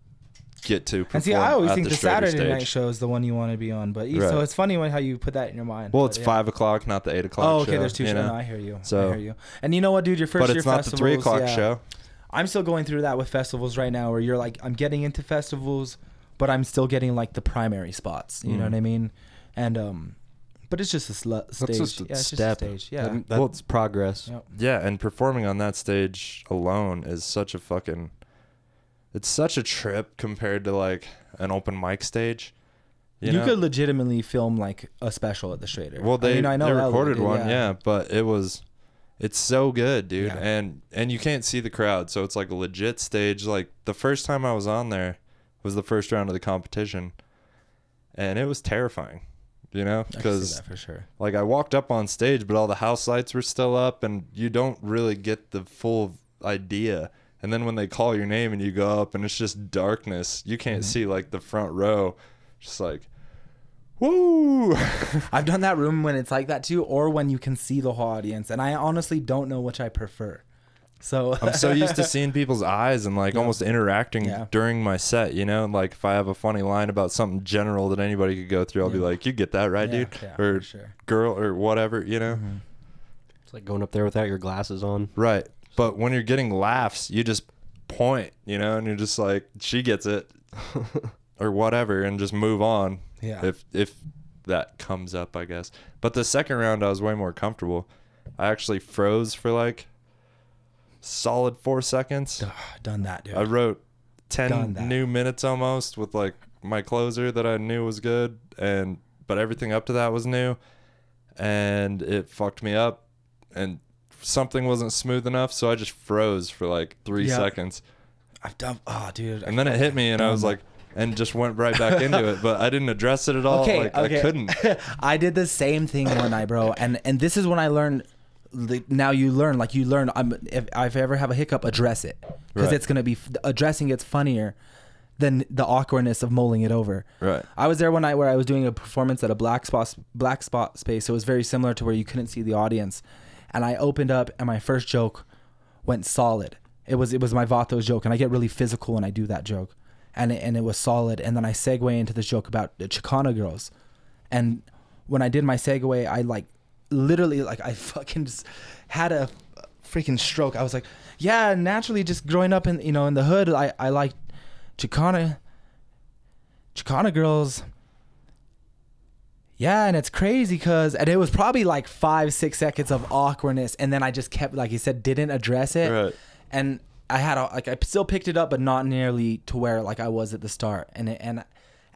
get to perform. And see, I always think the Saturday stage. Night show is the one you want to be on, but so it's funny how you put that in your mind. Well, it's 5 o'clock, not the 8 o'clock show. Oh, okay, there's two shows. No, I hear you. I hear you. And you know what, dude? Your first year festivals. But it's not the 3 o'clock show. I'm still going through that with festivals right now, where you're like, I'm getting into festivals, but I'm still getting like the primary spots. You know what I mean? And but it's just a stage. That's just a step. Just a stage. Yeah. Well, it's progress. Yep. Yeah, and performing on that stage alone is such a fucking... It's such a trip compared to like an open mic stage. You know? could legitimately film like a special at the Schrader. Well, they recorded did, one, yeah, but it's so good, dude. Yeah. And you can't see the crowd, so it's like a legit stage. Like the first time I was on there was the first round of the competition, and it was terrifying. You know, because for sure. Like I walked up on stage, but all the house lights were still up, and you don't really get the full idea. And then when they call your name and you go up, and it's just darkness, you can't see like the front row, just like, woo. I've done that room when it's like that too, or when you can see the whole audience, and I honestly don't know which I prefer. So I'm so used to seeing people's eyes and like almost interacting during my set, you know, like if I have a funny line about something general that anybody could go through, I'll be like, you get that right, dude? Or girl or whatever, you know? It's like going up there without your glasses on. Right. But when you're getting laughs, you just point, you know, and you're just like, she gets it or whatever, and just move on. Yeah. If that comes up, I guess. But the second round, I was way more comfortable. I actually froze for like solid 4 seconds. Done that, dude. I wrote 10 new minutes almost with like my closer that I knew was good, but everything up to that was new, and it fucked me up, and something wasn't smooth enough, so I just froze for like 3 seconds. I've done dude. And then it hit me, and I was like, and just went right back into it, but I didn't address it at all. Okay. I couldn't. I did the same thing one night, bro, and this is when I learned. Now you learn, if I ever have a hiccup, address it, because it's gonna be addressing it's funnier than the awkwardness of mulling it over. Right. I was there one night where I was doing a performance at a black spot space. So it was very similar to where you couldn't see the audience, and I opened up and my first joke went solid. It was my Vatos joke, and I get really physical when I do that joke, and it was solid. And then I segue into this joke about the Chicana girls, and when I did my segue, I literally I fucking just had a freaking stroke. I was like, yeah, naturally just growing up in the hood, I like Chicana girls. Yeah, and it's crazy and it was probably like 5-6 seconds of awkwardness, and then I just kept, like you said, didn't address it. Right. And I had I still picked it up, but not nearly to where like I was at the start. And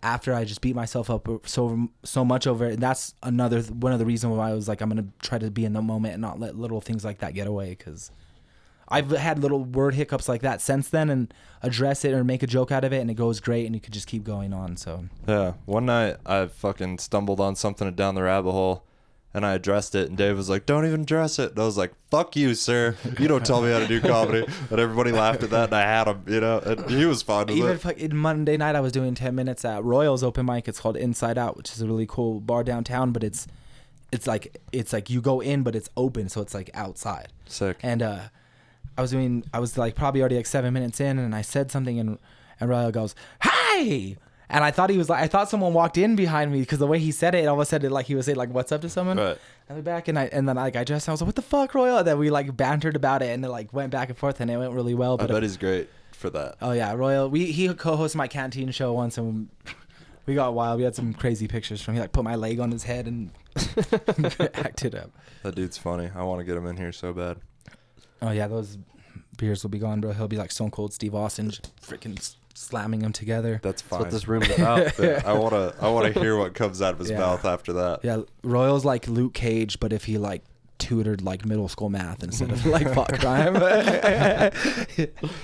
after I just beat myself up so much over it, and that's one of the reasons why I was like, I'm gonna try to be in the moment and not let little things like that get away, because I've had little word hiccups like that since then, and address it or make a joke out of it, and it goes great, and you could just keep going on. So yeah, one night I fucking stumbled on something down the rabbit hole, and I addressed it, and Dave was like, don't even address it. And I was like, fuck you, sir. You don't tell me how to do comedy. And everybody laughed at that, and I had him, and he was fine with it. Even Monday night, I was doing 10 minutes at Royal's open mic. It's called Inside Out, which is a really cool bar downtown, but it's like you go in, but it's open, so it's like outside. Sick. And I was like probably already like 7 minutes in, and I said something, and Royal goes, "Hi!" And I thought someone walked in behind me, because the way he said it almost said it like he was saying like, "What's up" to someone. Right. I went back, and then I just, I was like, "What the fuck, Royal?" And then we like bantered about it, and it like went back and forth, and it went really well. But I bet he's great for that. Oh yeah, Royal. He co-hosted my canteen show once, and we got wild. We had some crazy pictures from him. He like put my leg on his head and acted up. That dude's funny. I want to get him in here so bad. Oh yeah, those beers will be gone, bro. He'll be like Stone Cold Steve Austin, just freaking slamming them together. That's fine. That's what this room's about. I wanna hear what comes out of his mouth after that. Yeah, Royal's like Luke Cage, but if he like tutored like middle school math instead of like fought crime.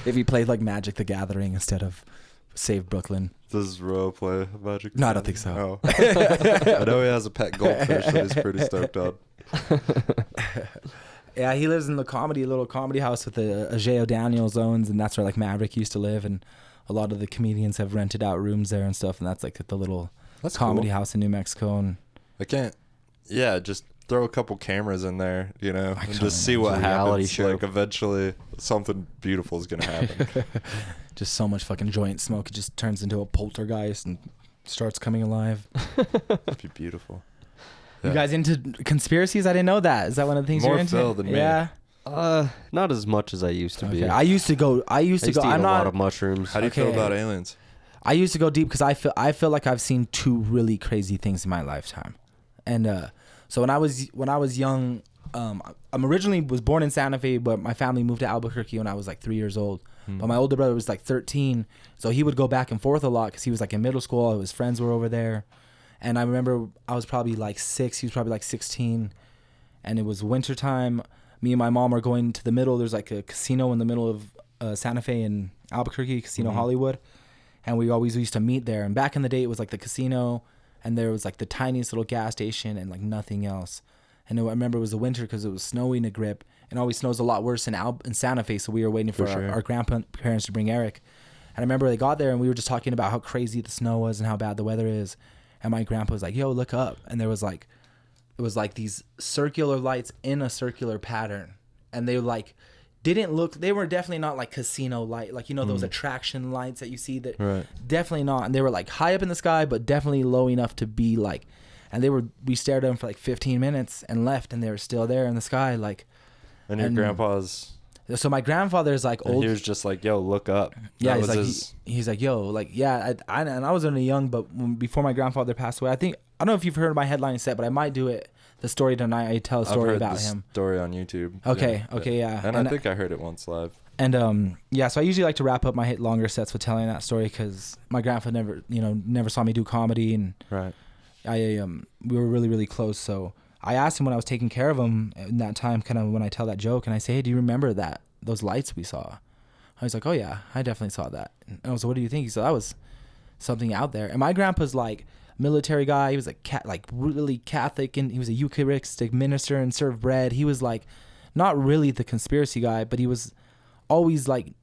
If he played like Magic the Gathering instead of Save Brooklyn. Does Royal play Magic? No, I don't think so. Oh. I know he has a pet goldfish that he's pretty stoked on. Yeah, he lives in the little comedy house with the Ajay Daniels owns, and that's where like Maverick used to live, and a lot of the comedians have rented out rooms there and stuff, and that's like the little comedy house in New Mexico. And just throw a couple cameras in there, and just see what happens. Show. Like eventually something beautiful is gonna happen. Just so much fucking joint smoke, it just turns into a poltergeist and starts coming alive. That'd be beautiful. You guys into conspiracies? I didn't know that. Is that one of the things More you're into? Phil than me. Yeah. Not as much as I used to be. I used to go. I used to eat I'm a not lot of mushrooms. How do you feel about aliens? I used to go deep because I feel like I've seen 2 really crazy things in my lifetime. And so when I was young, I'm originally was born in Santa Fe, but my family moved to Albuquerque when I was like 3 years old. But my older brother was like 13, so he would go back and forth a lot because he was like in middle school. His friends were over there, and I remember I was probably like 6. He was probably like 16, and it was wintertime. Me and my mom are going to the middle. There's like a casino in the middle of Santa Fe and Albuquerque, Casino Hollywood, and we always used to meet there. And back in the day, it was like the casino, and there was like the tiniest little gas station and like nothing else. And I remember it was the winter because it was snowing a grip. It always snows a lot worse in Santa Fe, so we were waiting for our grandparents to bring Eric. And I remember they got there, and we were just talking about how crazy the snow was and how bad the weather is. And my grandpa was like, "Yo, look up!" And there was like, it was like these circular lights in a circular pattern, and they like didn't look. They were definitely not like casino light, like those attraction lights that you see. That definitely not. And they were like high up in the sky, but definitely low enough to be like. And we stared at them for like 15 minutes and left, and they were still there in the sky, like. And your grandpa's. So my grandfather's like old. He was just like, "Yo, look up." Yeah, he's like, "Yo, like, yeah." And I was only young, but before my grandfather passed away, I don't know if you've heard my headline set, but I might do it. The story tonight, I tell a story about him. Story on YouTube. Okay, yeah. And I think I heard it once live. And yeah, so I usually like to wrap up my longer sets with telling that story because my grandpa never saw me do comedy, and we were really, really close. So I asked him when I was taking care of him in that time, kind of when I tell that joke, and I say, "Hey, do you remember those lights we saw?" I was like, "Oh yeah, I definitely saw that." And I was like, "What do you think?" He said, "That was something out there." And my grandpa's like military guy. He was like really Catholic, and he was a Eucharistic minister and served bread. He was like not really the conspiracy guy, but he was always like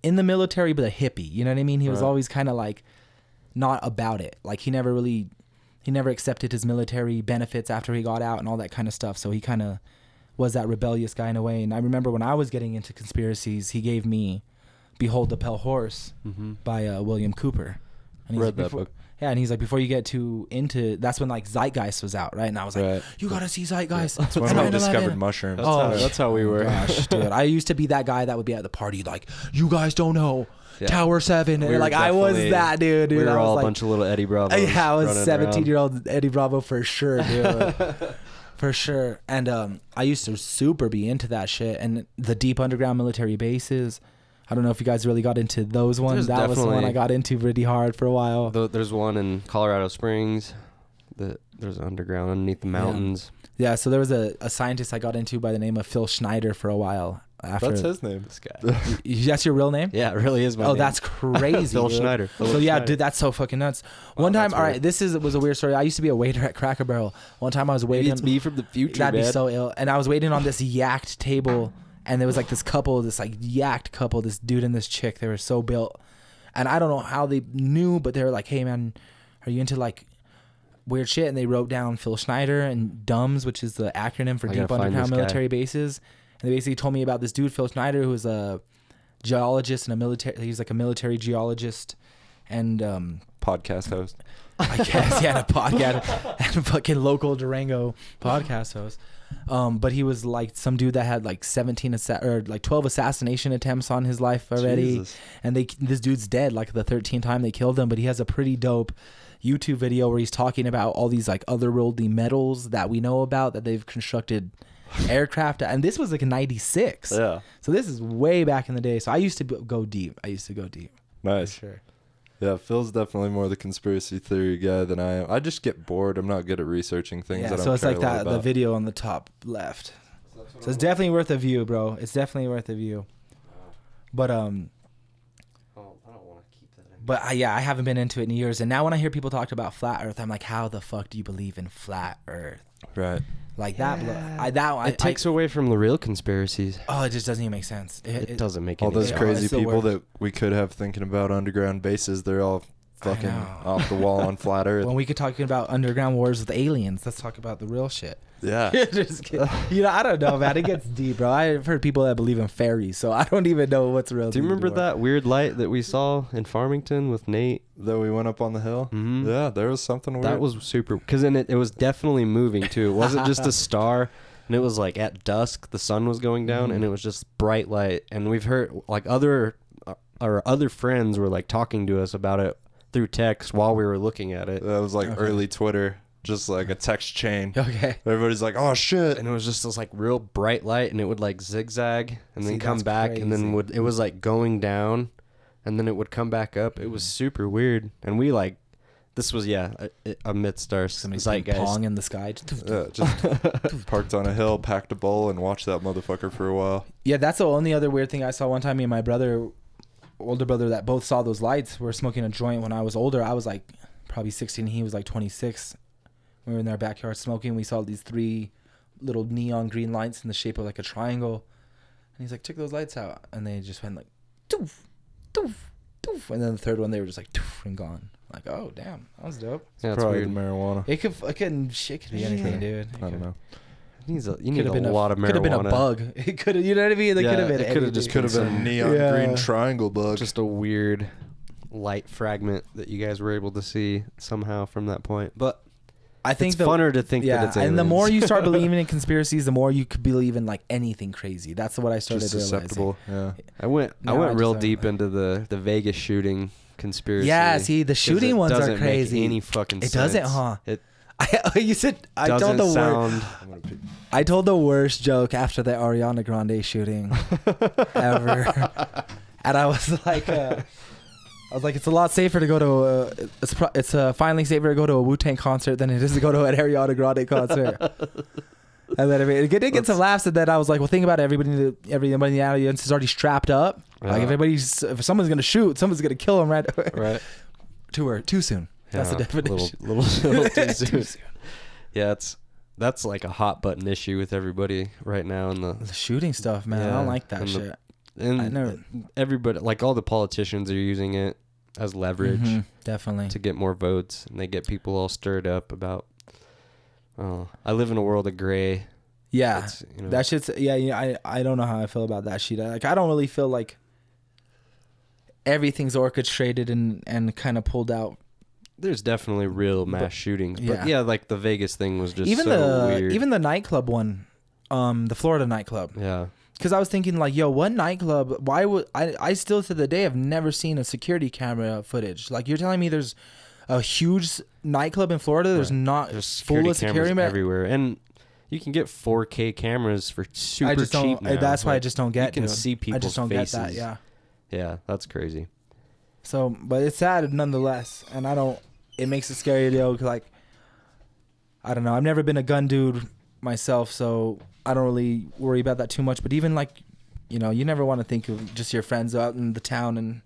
in the military, but a hippie. You know what I mean? He was always kind of like not about it. Like he never accepted his military benefits after he got out and all that kind of stuff. So he kind of was that rebellious guy in a way. And I remember when I was getting into conspiracies, he gave me Behold the Pale Horse by William Cooper. And read that book. Yeah, and he's like, before you get too into, that's when like Zeitgeist was out, right? And I was like, you gotta see Zeitgeist. That's when I discovered mushrooms. That's how we were. Gosh, dude, I used to be that guy that would be at the party like, "You guys don't know Tower 7." And like I was that dude. We were all like, a bunch of little Eddie Bravos. Yeah, I was 17-year-old Eddie Bravo for sure, dude. For sure. And I used to super be into that shit. And the deep underground military bases, I don't know if you guys really got into those ones. That was the one I got into pretty hard for a while. There's one in Colorado Springs. There's underground underneath the mountains. Yeah, so there was a scientist I got into by the name of Phil Schneider for a while. That's his name. This guy. That's your real name? Yeah, it really is my name. Oh, that's crazy. Phil Schneider. So yeah, dude, that's so fucking nuts. One time, all right, this was a weird story. I used to be a waiter at Cracker Barrel. One time I was waiting. Maybe it's me from the future, That'd man. be so ill. And I was waiting on this yacked table, and there was like this couple, this like yacked couple, this dude and this chick. They were so built, and I don't know how they knew, but they were like, "Hey man, are you into like weird shit?" And they wrote down Phil Schneider and DUMS, which is the acronym for Deep Underground Military Bases. And they basically told me about this dude, Phil Schneider, who was a geologist and a military. He's like a military geologist and podcast host. I guess, yeah, a podcast and a fucking local Durango podcast host. But he was like some dude that had like 12 assassination attempts on his life already. Jesus. And this dude's dead, like the 13th time they killed him. But he has a pretty dope YouTube video where he's talking about all these like otherworldly metals that we know about that they've constructed aircraft. And this was like in 96. Yeah. So this is way back in the day. So I used to go deep. Nice. For sure. Yeah, Phil's definitely more the conspiracy theory guy than I am. I just get bored. I'm not good at researching things. Yeah, so it's like that the video on the top left. So it's definitely worth a view, bro. It's definitely worth a view. But I don't want to keep that in. But I haven't been into it in years. And now when I hear people talk about flat Earth, I'm like, how the fuck do you believe in flat Earth? Right. Like yeah. that. It takes away from the real conspiracies. Oh, it just doesn't even make sense. It doesn't make any sense. All those crazy people that we could have thinking about underground bases, they're all fucking off the wall on flat Earth. When we could talk about underground wars with aliens, let's talk about the real shit. Yeah. Just kidding. I don't know, man. It gets deep, bro. I've heard people that believe in fairies, so I don't even know what's real. Do you remember that weird light that we saw in Farmington with Nate? That we went up on the hill? Mm-hmm. Yeah, there was something weird. That was super, because it was definitely moving too. It wasn't just a star, and it was like at dusk, the sun was going down, and it was just bright light. And we've heard like other our other friends were like talking to us about it through text while we were looking at it. That was like early Twitter, just like a text chain. Okay. Everybody's like, oh shit. And it was just this like real bright light, and it would like zigzag and then come back, and then it was like going down, and then it would come back up. It was super weird. And we like, this was amidst our zeitgeist. Pong in the sky. Just parked on a hill, packed a bowl, and watched that motherfucker for a while. Yeah, that's the only other weird thing I saw one time. Me and my older brother that both saw those lights were smoking a joint when I was older. I was like probably 16. He was like 26. We were in our backyard smoking. We saw these 3 little neon green lights in the shape of like a triangle. And he's like, check those lights out. And they just went like, doof, doof, doof. And then the third one, they were just like, doof, and gone. Like, oh, damn. That was dope. Yeah, it's probably weird. The marijuana. It could be anything, dude. I don't know. You need a lot of marijuana. Could have been a bug. It could have, you know what I mean? Could have been. It could have been a neon green triangle bug. Just a weird light fragment that you guys were able to see somehow from that point. But I think it's funner to think that it's aliens. And the more you start believing in conspiracies, the more you could believe in like anything crazy. That's what I started just susceptible. realizing. Yeah. I went real deep into the Vegas shooting conspiracy. Yeah, see, the shooting ones are crazy. Doesn't make any fucking sense. It doesn't, huh? You said I told the worst joke after the Ariana Grande shooting ever, and I was like, it's a lot safer to go to it's finally safer to go to a Wu-Tang concert than it is to go to an Ariana Grande concert. And then it did get some laughs, and then I was like, well, think about it. Everybody in the audience is already strapped up. Like if someone's gonna shoot, someone's gonna kill them right. Too soon. That's the definition. Little too soon. Yeah, that's like a hot button issue with everybody right now in the shooting stuff, man. I don't like that shit. Everybody, like all the politicians, are using it as leverage, definitely, to get more votes, and they get people all stirred up about. I live in a world of gray. Yeah, that shit's I don't know how I feel about that shit. Like, I don't really feel like everything's orchestrated and kind of pulled out. There's definitely real mass shootings, but like the Vegas thing was just weird. Even the nightclub one, the Florida nightclub. Yeah. Because I was thinking, like, yo, what nightclub? Why would I still to the day have never seen a security camera footage? Like, you're telling me there's a huge nightclub in Florida? There's not full of security cameras everywhere, and you can get 4K cameras for super cheap now. That's why I just don't get. You can see people's faces. I just don't get that. Yeah. Yeah, that's crazy. So, but it's sad nonetheless, and it makes it scary to like, I don't know. I've never been a gun dude myself, so I don't really worry about that too much. But even like, you never want to think of just your friends out in the town and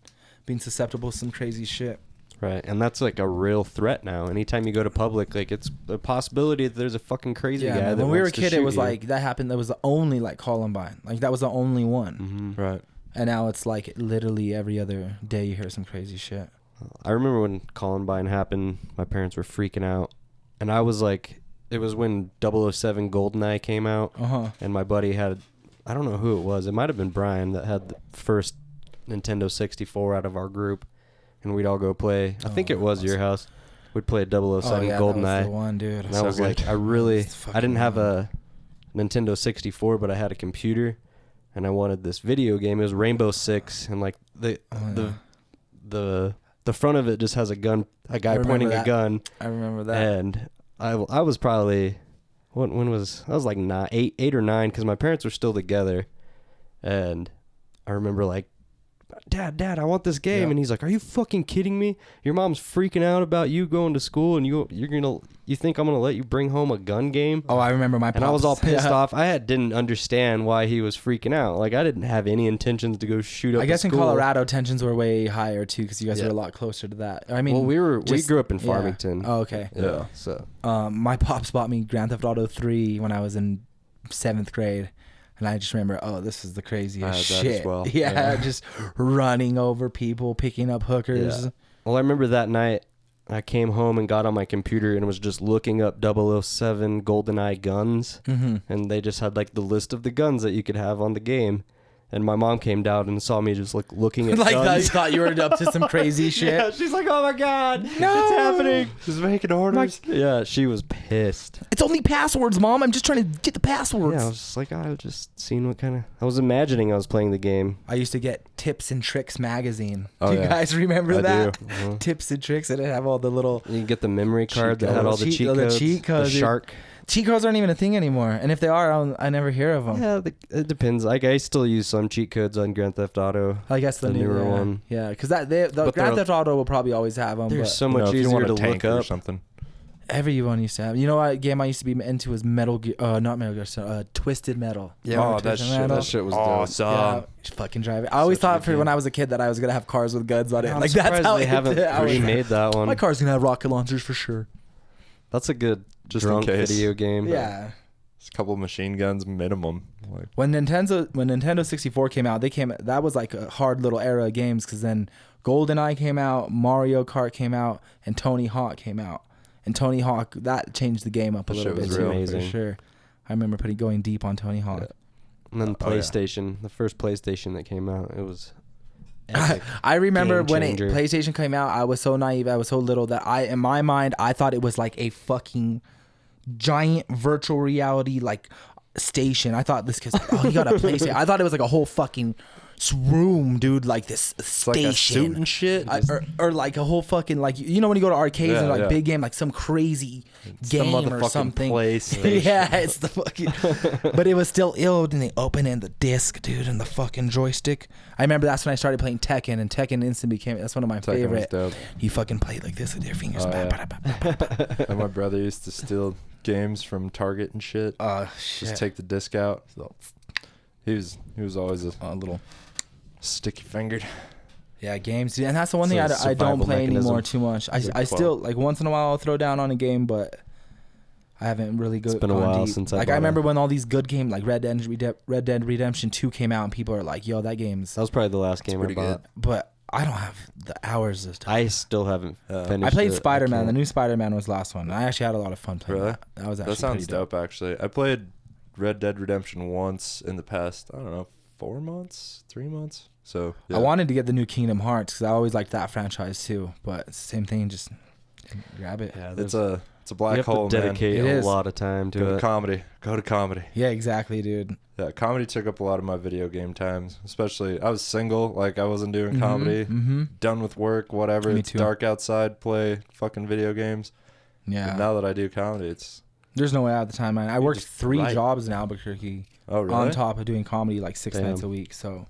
being susceptible to some crazy shit. Right, and that's like a real threat now. Anytime you go to public, like, it's a possibility that there's a fucking crazy guy. Man, when we were a kid, it was like that happened. That was the only like Columbine. Like, that was the only one. Mm-hmm. Right. And now it's like literally every other day you hear some crazy shit. I remember when Columbine happened, my parents were freaking out, and I was like, it was when 007 GoldenEye came out, and my buddy had, I don't know who it was. It might have been Brian that had the first Nintendo 64 out of our group. And we'd all go play. I think it was your house. We'd play 007 GoldenEye. That was the one, dude. And I was like, I didn't have a Nintendo 64, but I had a computer, and I wanted this video game. It was Rainbow Six, and like the front of it just has a gun, a guy pointing a gun. I remember that. And I was probably, I was like 8 or 9, because my parents were still together, and I remember like, Dad, I want this game. Yep. And he's like, are you fucking kidding me? Your mom's freaking out about you going to school, and you think I'm gonna let you bring home a gun game? Oh, I remember my pops. And I was all pissed off. I didn't understand why he was freaking out. Like, I didn't have any intentions to go shoot up. I guess in Colorado tensions were way higher too, because you guys were a lot closer to that. I mean, well, we grew up in Farmington. Oh, okay. Yeah. So my pops bought me Grand Theft Auto 3 when I was in 7th grade. And I just remember, this is the craziest shit. Well. Yeah, just running over people, picking up hookers. Yeah. Well, I remember that night, I came home and got on my computer and was just looking up 007 GoldenEye guns. Mm-hmm. And they just had like the list of the guns that you could have on the game. And my mom came down and saw me just like looking at Like guns. you thought you were up to some crazy shit. Yeah, she's like, "Oh my god, No! it's happening!" Just making orders. Yeah, she was pissed. It's only passwords, Mom. I'm just trying to get the passwords. Yeah, I was just like, I was just seeing what kind of. I was imagining I was playing the game. I used to get Tips and Tricks magazine. Oh, do you yeah. guys remember I that? do. Uh-huh. Tips and Tricks, and it have all the little You can get the memory card that had all the codes. cheat Oh, the codes. cheat codes, The dude. shark. cheat codes aren't even a thing anymore. And if they are, I never hear of them. Yeah, it depends. Like I still use some cheat codes on Grand Theft Auto. I guess the newer newer one. Yeah, because the But Grand Theft Auto will probably always have them. They're But so You much know, if you easier want to a tank look or up. something. everyone used to have. You know what game I used to be into was Metal Gear. Not Metal Gear. Twisted Metal. Yeah, Oh, Twisted that shit, Metal. that shit was awesome. Yeah, just fucking drive it. I always Such a thought good for game. when I was a kid that I was gonna have cars with guns on it. I'm Like that's surprised how they haven't I was- remade that one. My car's gonna have rocket launchers for sure. That's a good Just in drunk case. video game. Yeah. It's a couple of machine guns minimum. Like, When Nintendo 64 came out, that was like a hard little era of games because then GoldenEye came out, Mario Kart came out, and Tony Hawk came out. And Tony Hawk, that changed the game up a That little shit bit was too, real. for Amazing. sure. I remember going deep on Tony Hawk. And then Oh, yeah. PlayStation, the first PlayStation that came out, it was epic. I remember Game when changer. PlayStation came out, I was so naive, I was so little that in my mind, I thought it was like a fucking giant virtual reality like station. I thought this because you got a PlayStation. I thought it was like a whole fucking room, dude, like this it's like a suit station. and shit. Or like a whole fucking like when you go to arcades Yeah, and like yeah. big game like some crazy It's the game or motherfucking something. PlayStation. Yeah, it's the fucking. But it was still ill, and they open in the disc, dude, and the fucking joystick. I remember that's when I started playing Tekken, and Tekken instant became that's one of my Tekken was favorite. dope. You fucking play like this with your fingers. Oh, Bah, yeah. bah, bah, bah, bah. And my brother used to steal games from Target and shit. Shit. Just take the disc out. So he was always a little. sticky fingered. Yeah, games, dude. And that's the one thing It's a I don't survival play anymore mechanism. too much. Good I call. still like once in a while I'll throw down on a game, but I haven't really It's been a gone while deep. since I like bought I remember a- when all these good games like Red Dead Redemption 2 came out, and people are like, "Yo, that game's." That was probably the last game I pretty bought. But I don't have the hours this time. I still haven't finished. I played it. Spider-Man. The can't. new Spider-Man was the last one. I actually had a lot of fun playing Really? that. That was actually That sounds pretty dope. dope, actually. I played Red Dead Redemption once in the past, I don't know, 4 months, 3 months. So yeah. I wanted to get the new Kingdom Hearts because I always liked that franchise too. But it's the same thing, just grab it. Yeah, It's there's- a you black have hole, to man. dedicate It a is. lot of time Go to to it. comedy. Go to comedy. Yeah, exactly, dude. Yeah, comedy took up a lot of my video game times. Especially, I was single, like I wasn't doing comedy. Mm-hmm. Done with work, whatever. Me It's too. dark outside, play fucking video games. Yeah. But now that I do comedy, it's There's no way out of the time, man. I worked just 3 write. jobs in Albuquerque oh really? on top of doing comedy like 6 Damn. nights a week. So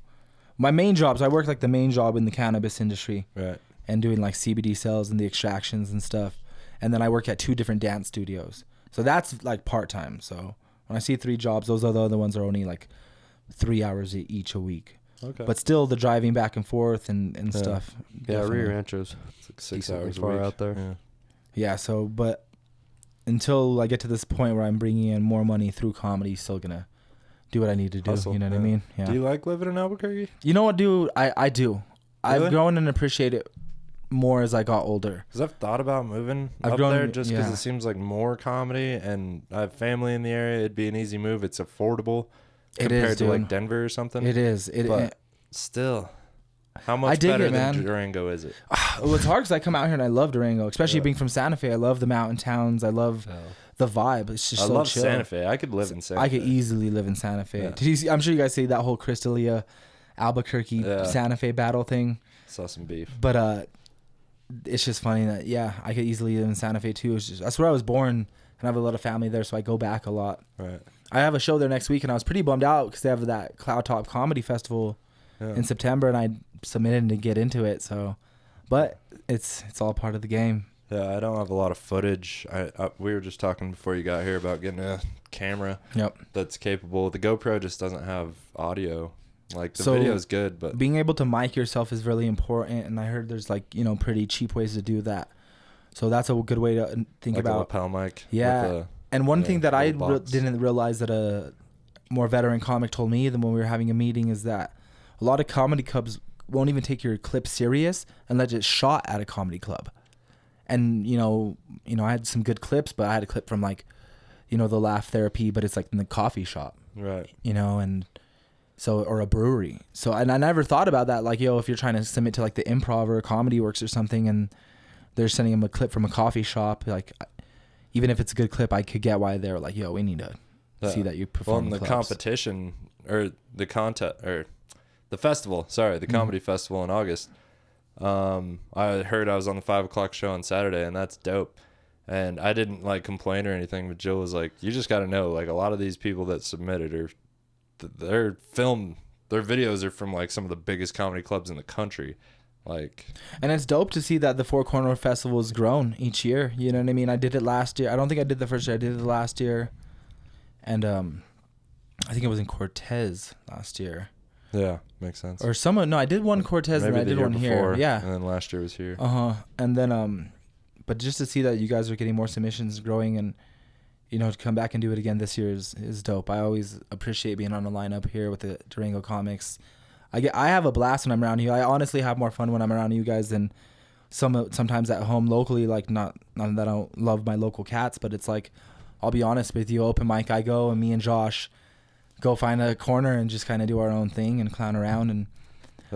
my main jobs, I worked like the main job in the cannabis industry Right. and doing like CBD sales and the extractions and stuff. And then I work at 2 different dance studios. So that's like part-time. So when I see 3 jobs, those are the other ones are only like 3 hours each a week. Okay. But still the driving back and forth and stuff. Yeah, definitely. Rio Rancho's it's like 6 decently hours a far week. out there. Yeah. Yeah, so but until I get to this point where I'm bringing in more money through comedy, still gonna do what I need to do. Hustle, You know what I yeah. mean? Yeah. Do you like living in Albuquerque? You know what, dude? I do. I've Really? grown and appreciate it more as I got older. Because I've thought about moving I've up grown- there just because yeah. it seems like more comedy, and I have family in the area. It'd be an easy move. It's affordable It compared is, to dude. like Denver or something. It is. But still, how I much dig better it, than man. Durango is it? Well, it's hard because I come out here and I love Durango, especially Yeah. being from Santa Fe. I love the mountain towns. I love the vibe. It's just I so love chill. Santa Fe. I could live in Santa Fe. I could easily live in Santa Fe. Yeah. Did you see, I'm sure you guys see that whole Crystalia, Albuquerque, Yeah. Santa Fe battle thing. Saw some beef. But it's just funny that I could easily live in Santa Fe too. It's just, that's where I was born, and I have a lot of family there, so I go back a lot. Right. I have a show there next week, and I was pretty bummed out because they have that Cloud Top Comedy Festival Yeah. in September, and I submitted to get into it. So, but it's all part of the game. Yeah, I don't have a lot of footage. We were just talking before you got here about getting a camera Yep. that's capable. The GoPro just doesn't have audio. Like the So, video is good, but Being able to mic yourself is really important, and I heard there's like pretty cheap ways to do that. So that's a good way to think like a about. lapel mic. Yeah. With And one Yeah, thing that I little box. didn't realize that a more veteran comic told me than when we were having a meeting is that a lot of comedy clubs won't even take your clip serious unless it's shot at a comedy club. And I had some good clips, but I had a clip from like, the Laugh Therapy, but it's like in the coffee shop, right. and So, or a brewery. So, and I never thought about that. Like, yo, if you're trying to submit to like the Improv or Comedy Works or something, and they're sending them a clip from a coffee shop, like, even if it's a good clip, I could get why they're like, yo, we need to see that you perform. Well, in the competition or the contest or the festival, the comedy festival in August. I heard I was on the 5 o'clock show on Saturday, and that's dope. And I didn't like complain or anything, but Jill was like, you just got to know, like, a lot of these people that submitted are their videos are from like some of the biggest comedy clubs in the country. Like, and it's dope to see that the Four Corner Festival has grown each year. You know what I mean? I did it last year. I don't think I did the first year. I did it last year. And I think it was in Cortez last year. Yeah, makes sense. Or someone, no, I did one Cortez and I did one here. Yeah. And then last year was here. And then, but just to see that you guys are getting more submissions, growing, and, you know, to come back and do it again this year is dope. I always appreciate being on the lineup here with the Durango Comics. I have a blast when I'm around you. I honestly have more fun when I'm around you guys than sometimes at home locally. Like, not that I don't love my local cats, but it's like, I'll be honest with you, open mic I go, and me and Josh go find a corner and just kind of do our own thing and clown around. And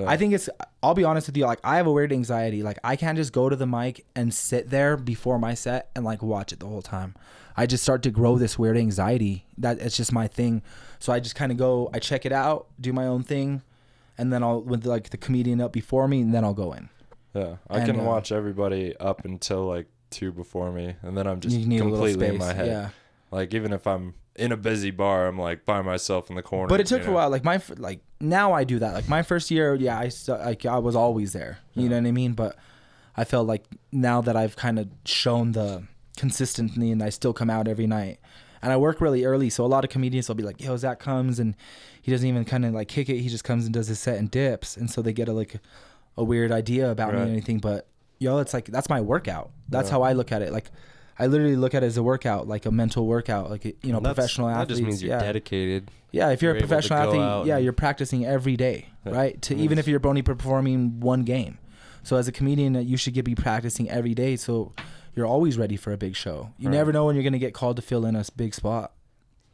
I think I'll be honest with you, like, I have a weird anxiety. Like, I can't just go to the mic and sit there before my set and like watch it the whole time. I just start to grow this weird anxiety that it's just my thing. So I just kind of go, I check it out, do my own thing, and then I'll, with like the comedian up before me, and then I'll go in. Yeah, I can watch everybody up until like 2 before me, and then I'm just completely in my head. Yeah. Like, even if I'm in a busy bar, I'm like by myself in the corner. But it took a while. Like now I do that. Like my first year, yeah, I was always there. You know what I mean? But I felt like now that I've kind of shown the consistency, and I still come out every night, and I work really early, so a lot of comedians will be like, yo, Zach comes and he doesn't even kind of like kick it, he just comes and does his set and dips, and so they get a weird idea about me and anything. But yo, it's like, that's my workout. That's how I look at it. Like, I literally look at it as a workout, like a mental workout, like, you know, professional athletes. That just means you're dedicated. Yeah, if you're a professional athlete, you're practicing every day, right? Even if you're only performing one game. So as a comedian, you should be practicing every day, so you're always ready for a big show. You never know when you're going to get called to fill in a big spot.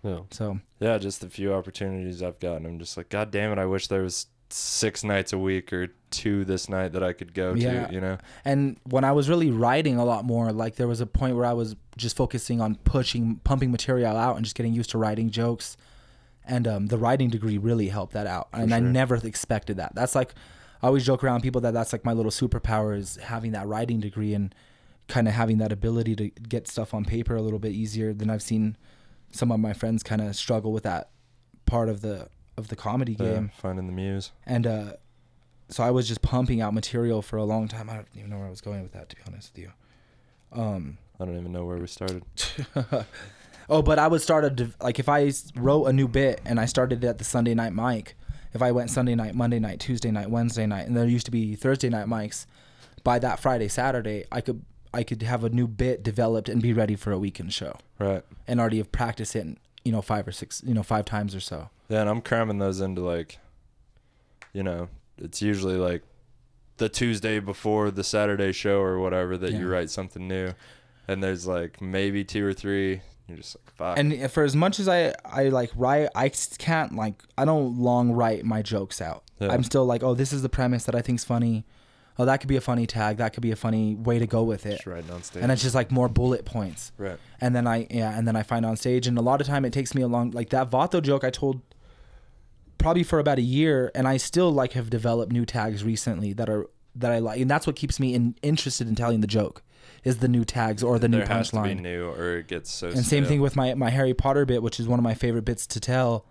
Yeah. So yeah, just the few opportunities I've gotten, I'm just like, God damn it, I wish there was 6 nights a week or 2 this night that I could go to, you know? And when I was really writing a lot more, like there was a point where I was just focusing on pumping material out and just getting used to writing jokes. And the writing degree really helped that out. And I never expected that. That's like, I always joke around people that's like my little superpower, is having that writing degree and kind of having that ability to get stuff on paper a little bit easier than I've seen some of my friends kind of struggle with that part of the comedy game. Finding the muse. And so I was just pumping out material for a long time. I don't even know where I was going with that, to be honest with you. I don't even know where we started. But I would start like, if I wrote a new bit and I started it at the Sunday night mic, if I went Sunday night, Monday night, Tuesday night, Wednesday night, and there used to be Thursday night mics, by that Friday, Saturday, I could have a new bit developed and be ready for a weekend show. Right. And already have practiced it, 5 or 6, 5 times or so. Yeah, and I'm cramming those into like, it's usually like the Tuesday before the Saturday show or whatever that you write something new. And there's like maybe 2 or 3. You're just like, fuck. And for as much as I like write, I can't, like, I don't long write my jokes out. Yeah. I'm still like, oh, this is the premise that I think's funny. Oh, that could be a funny tag. That could be a funny way to go with it. Just writing on stage. And it's just like more bullet points. Right. And then I find on stage, and a lot of time it takes me a long, like that Vato joke I told probably for about a year, and I still like have developed new tags recently that I like, and that's what keeps me interested in telling the joke, is the new tags or the new punchline. There has to be new, or it gets so. And same thing with my Harry Potter bit, which is one of my favorite bits to tell.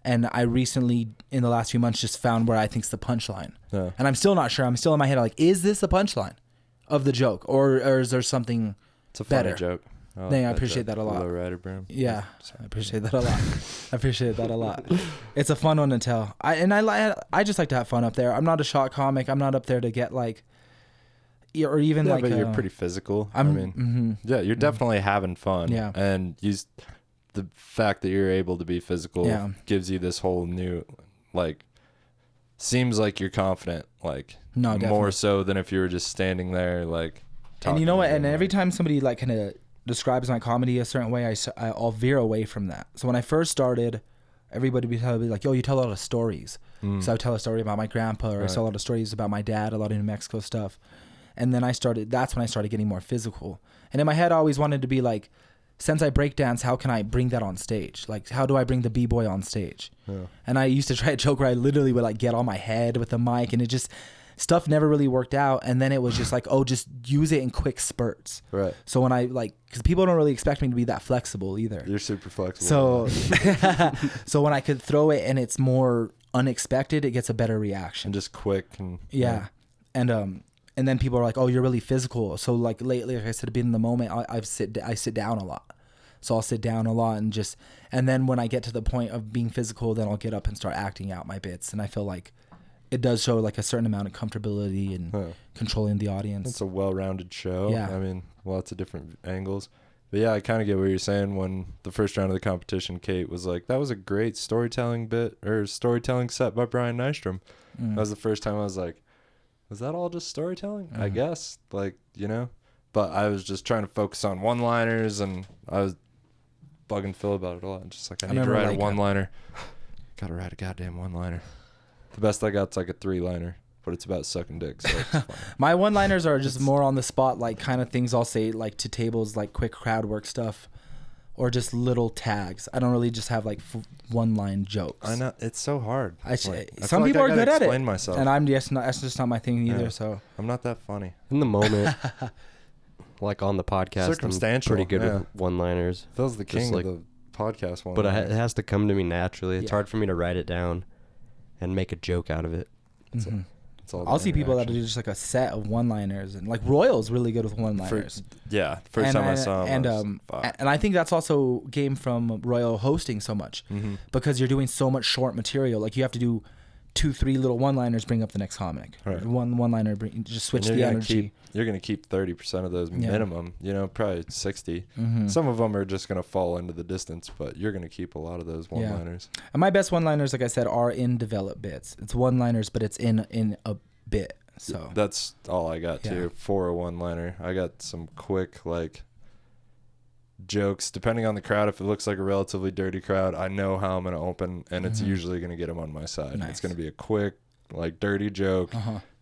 And I recently, in the last few months, just found where I think's the punchline. Yeah. And I'm still not sure. I'm still in my head like, is this the punchline of the joke, or is there something It's a better? funny joke. I appreciate that a lot. Low rider broom. Yeah, I appreciate that a lot. It's a fun one to tell. I just like to have fun up there. I'm not a shot comic. I'm not up there to get like, or even like. But you're pretty physical. You're definitely having fun. Yeah. And the fact that you're able to be physical gives you this whole new, like, seems like you're confident, like, more so than if you were just standing there, like, talking. And you know what? And every time somebody like kind of describes my comedy a certain way, I'll veer away from that. So when I first started, everybody would be like, yo, you tell a lot of stories. So I would tell a story about my grandpa, or I tell a lot of stories about my dad, a lot of New Mexico stuff. And then that's when I started getting more physical. And in my head, I always wanted to be like, since I breakdance, how can I bring that on stage? Like, how do I bring the b-boy on stage? Yeah. And I used to try a joke where I literally would like get on my head with the mic, and it just, stuff never really worked out. And then it was just like, oh, just use it in quick spurts. Right. So when I like, because people don't really expect me to be that flexible either. You're super flexible. So, so when I could throw it and it's more unexpected, it gets a better reaction. And just quick. And yeah. And then people are like, oh, you're really physical. So like lately, like I said, being in the moment, I sit down a lot. So I'll sit down a lot and then when I get to the point of being physical, then I'll get up and start acting out my bits. And I feel like it does show like a certain amount of comfortability and controlling the audience. It's a well-rounded show. Yeah. I mean, lots of different angles. But yeah, I kind of get what you're saying. When the first round of the competition, Kate was like, that was a great storytelling set by Brian Nystrom. That was the first time I was like, was that all just storytelling? I guess, like, you know, but I was just trying to focus on one-liners, and I was bugging Phil about it a lot. Just like, I need to write a one-liner. Gotta write a goddamn one-liner. The best I got's like a 3-liner, but it's about sucking dick. So it's my one-liners are just more on the spot, like kind of things I'll say like to tables, like quick crowd work stuff, or just little tags. I don't really just have like one-line jokes. I know, it's so hard. Some people are good at it. Explain myself. And I'm just not. That's just not my thing either. So I'm not that funny in the moment. Like on the podcast, circumstantial. I'm pretty good with one-liners. Phil's the king of the podcast one. But it has to come to me naturally. It's hard for me to write it down and make a joke out of it. It's all I'll see people that do just like a set of one-liners, and like Royal's really good with one-liners. First time I saw him. And I think that's also game from Royal hosting so much because you're doing so much short material. Like you have to do 2-3 little one-liners, bring up the next comic. Right. One-liner, just switch the energy. You're going to keep 30% of those minimum, you know, probably 60. Some of them are just going to fall into the distance, but you're going to keep a lot of those one-liners. And my best one-liners, like I said, are in developed bits. It's one-liners, but it's in a bit. So that's all I got too for a one-liner. I got some quick, like, jokes depending on the crowd. If it looks like a relatively dirty crowd, I know how I'm going to open, and it's usually going to get them on my side. Nice. It's going to be a quick, like, dirty joke,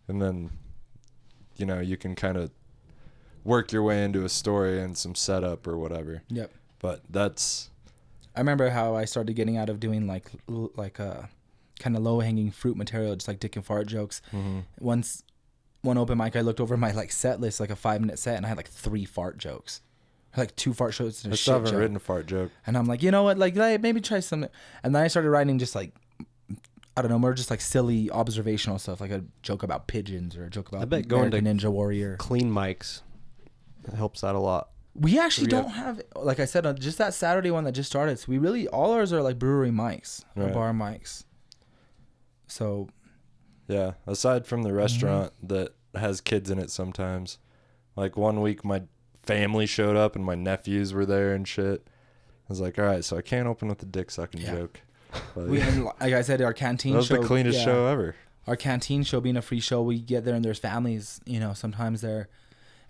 and then, you know, you can kind of work your way into a story and some setup or whatever. Yep. But that's, I remember how I started getting out of doing like kind of low hanging fruit material, just like dick and fart jokes. Once one open mic, I looked over my like set list, like a 5-minute set, and I had like 3 fart jokes. Like 2 fart jokes and a shit joke. I haven't written a fart joke. And I'm like, you know what? Like maybe try something. And then I started writing just like, I don't know, more just like silly observational stuff, like a joke about pigeons or a joke about American Ninja Warrior. Clean mics helps out a lot. We actually don't have, like I said, just that Saturday one that just started. So we really, all ours are like brewery mics or bar mics. So. Yeah. Aside from the restaurant that has kids in it sometimes. Like one week my family showed up and my nephews were there and shit. I was like, all right, so I can't open with the dick sucking joke. But, like I said, our canteen show. That was the cleanest show ever. Our canteen show being a free show, we get there and there's families, you know, sometimes there.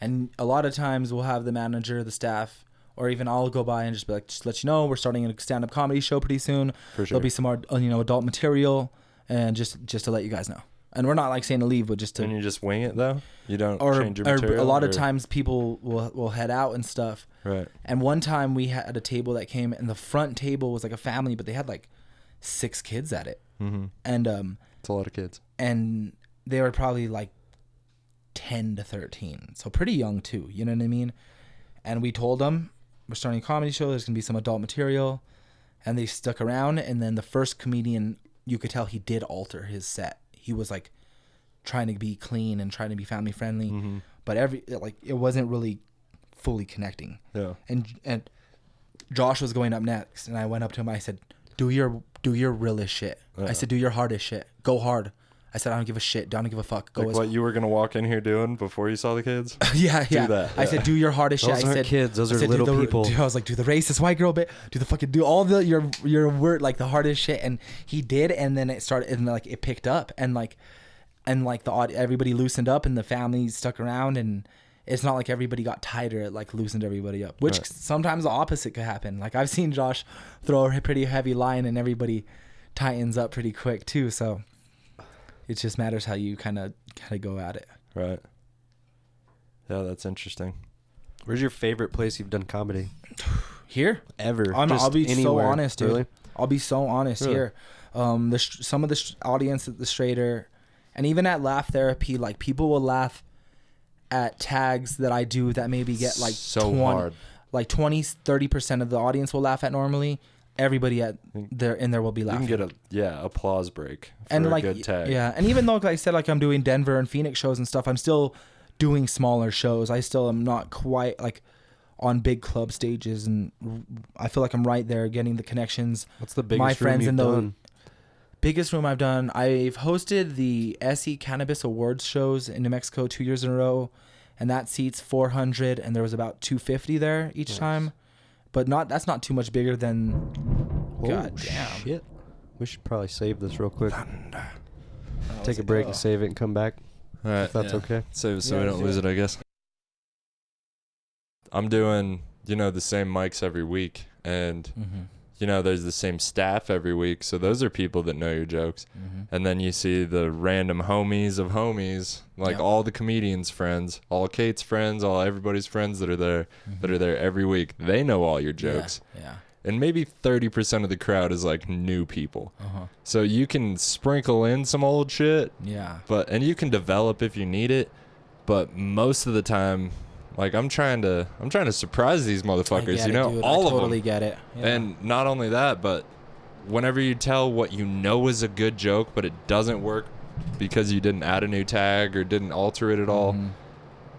And a lot of times we'll have the manager, the staff, or even I'll go by and just be like, just let you know, we're starting a stand-up comedy show pretty soon. For sure. There'll be some more, you know, adult material, and just to let you guys know. And we're not like saying to leave, but just to. And you just wing it though? You don't change your material? A lot of times people will head out and stuff. Right. And one time we had a table that came, and the front table was like a family, but they had like 6 kids at it. And it's a lot of kids. And they were probably like 10 to 13, so pretty young too, you know what I mean? And we told them we're starting a comedy show, there's gonna be some adult material, and they stuck around. And then the first comedian, you could tell he did alter his set. He was like trying to be clean and trying to be family friendly, but it wasn't really fully connecting. Yeah. And Josh was going up next, and I went up to him, I said, do your realest shit. I said, do your hardest shit, go hard. I said, I don't give a shit. Don't give a fuck. Go like what you were going to walk in here doing before you saw the kids? Yeah. Do that. I said, do your hardest shit. Those aren't kids. Those are little people. I was like, do the racist white girl bit. Do all your word, like the hardest shit. And he did. And then it started, and like it picked up. And like everybody loosened up, and the family stuck around. And it's not like everybody got tighter. It like loosened everybody up, which sometimes the opposite could happen. Like I've seen Josh throw a pretty heavy line and everybody tightens up pretty quick too. So it just matters how you kind of go at it. Right. Yeah, that's interesting. Where's your favorite place you've done comedy? Here? Ever. I'll be so honest, dude. Really? I'll be so honest here. Some of the audience at the Straighter and even at Laugh Therapy, like people will laugh at tags that I do that maybe get like so hard. Like 20-30% of the audience will laugh at normally. Everybody in there will be laughing. You can get a applause break for and a like, good tag. Yeah, and even though like I said, like I'm doing Denver and Phoenix shows and stuff, I'm still doing smaller shows. I still am not quite like on big club stages, and I feel like I'm right there getting the connections. What's the biggest room you've done? Biggest room I've done, I've hosted the SE Cannabis Awards shows in New Mexico 2 years in a row, and that seats 400, and there was about 250 there each time. But that's not too much bigger than. God damn. Shit. We should probably save this real quick. Take a break and save it and come back. All right. If that's okay. Save it so we don't lose it, I guess. I'm doing, the same mics every week, and there's the same staff every week, so those are people that know your jokes. And then you see the random homies of homies, like all the comedians' friends, all Kate's friends, all everybody's friends that are there every week. They know all your jokes. Yeah. And maybe 30% of the crowd is like new people. So you can sprinkle in some old shit. Yeah. And you can develop if you need it, but most of the time, like I'm trying to surprise these motherfuckers, dude, all of them. I totally get it. Yeah. And not only that, but whenever you tell what you know is a good joke, but it doesn't work because you didn't add a new tag or didn't alter it at all,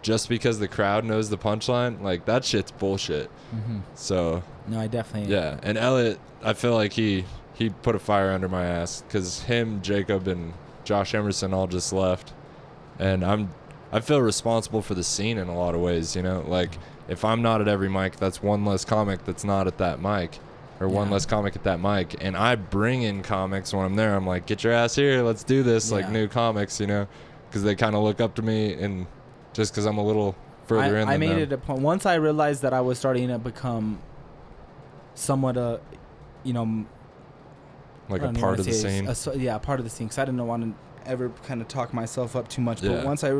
just because the crowd knows the punchline, like that shit's bullshit. So no, I definitely. Yeah, and Elliot, I feel like he put a fire under my ass because him, Jacob, and Josh Emerson all just left, and I feel responsible for the scene in a lot of ways, like if I'm not at every mic, that's one less comic that's not at that mic, or one less comic at that mic. And I bring in comics when I'm there. I'm like, get your ass here, let's do this. Like new comics, because they kind of look up to me, and just because I'm a little further in. I made it a point once I realized that I was starting to become somewhat like a part of the scene. Part of the scene, because I didn't want to ever kind of talk myself up too much. But once I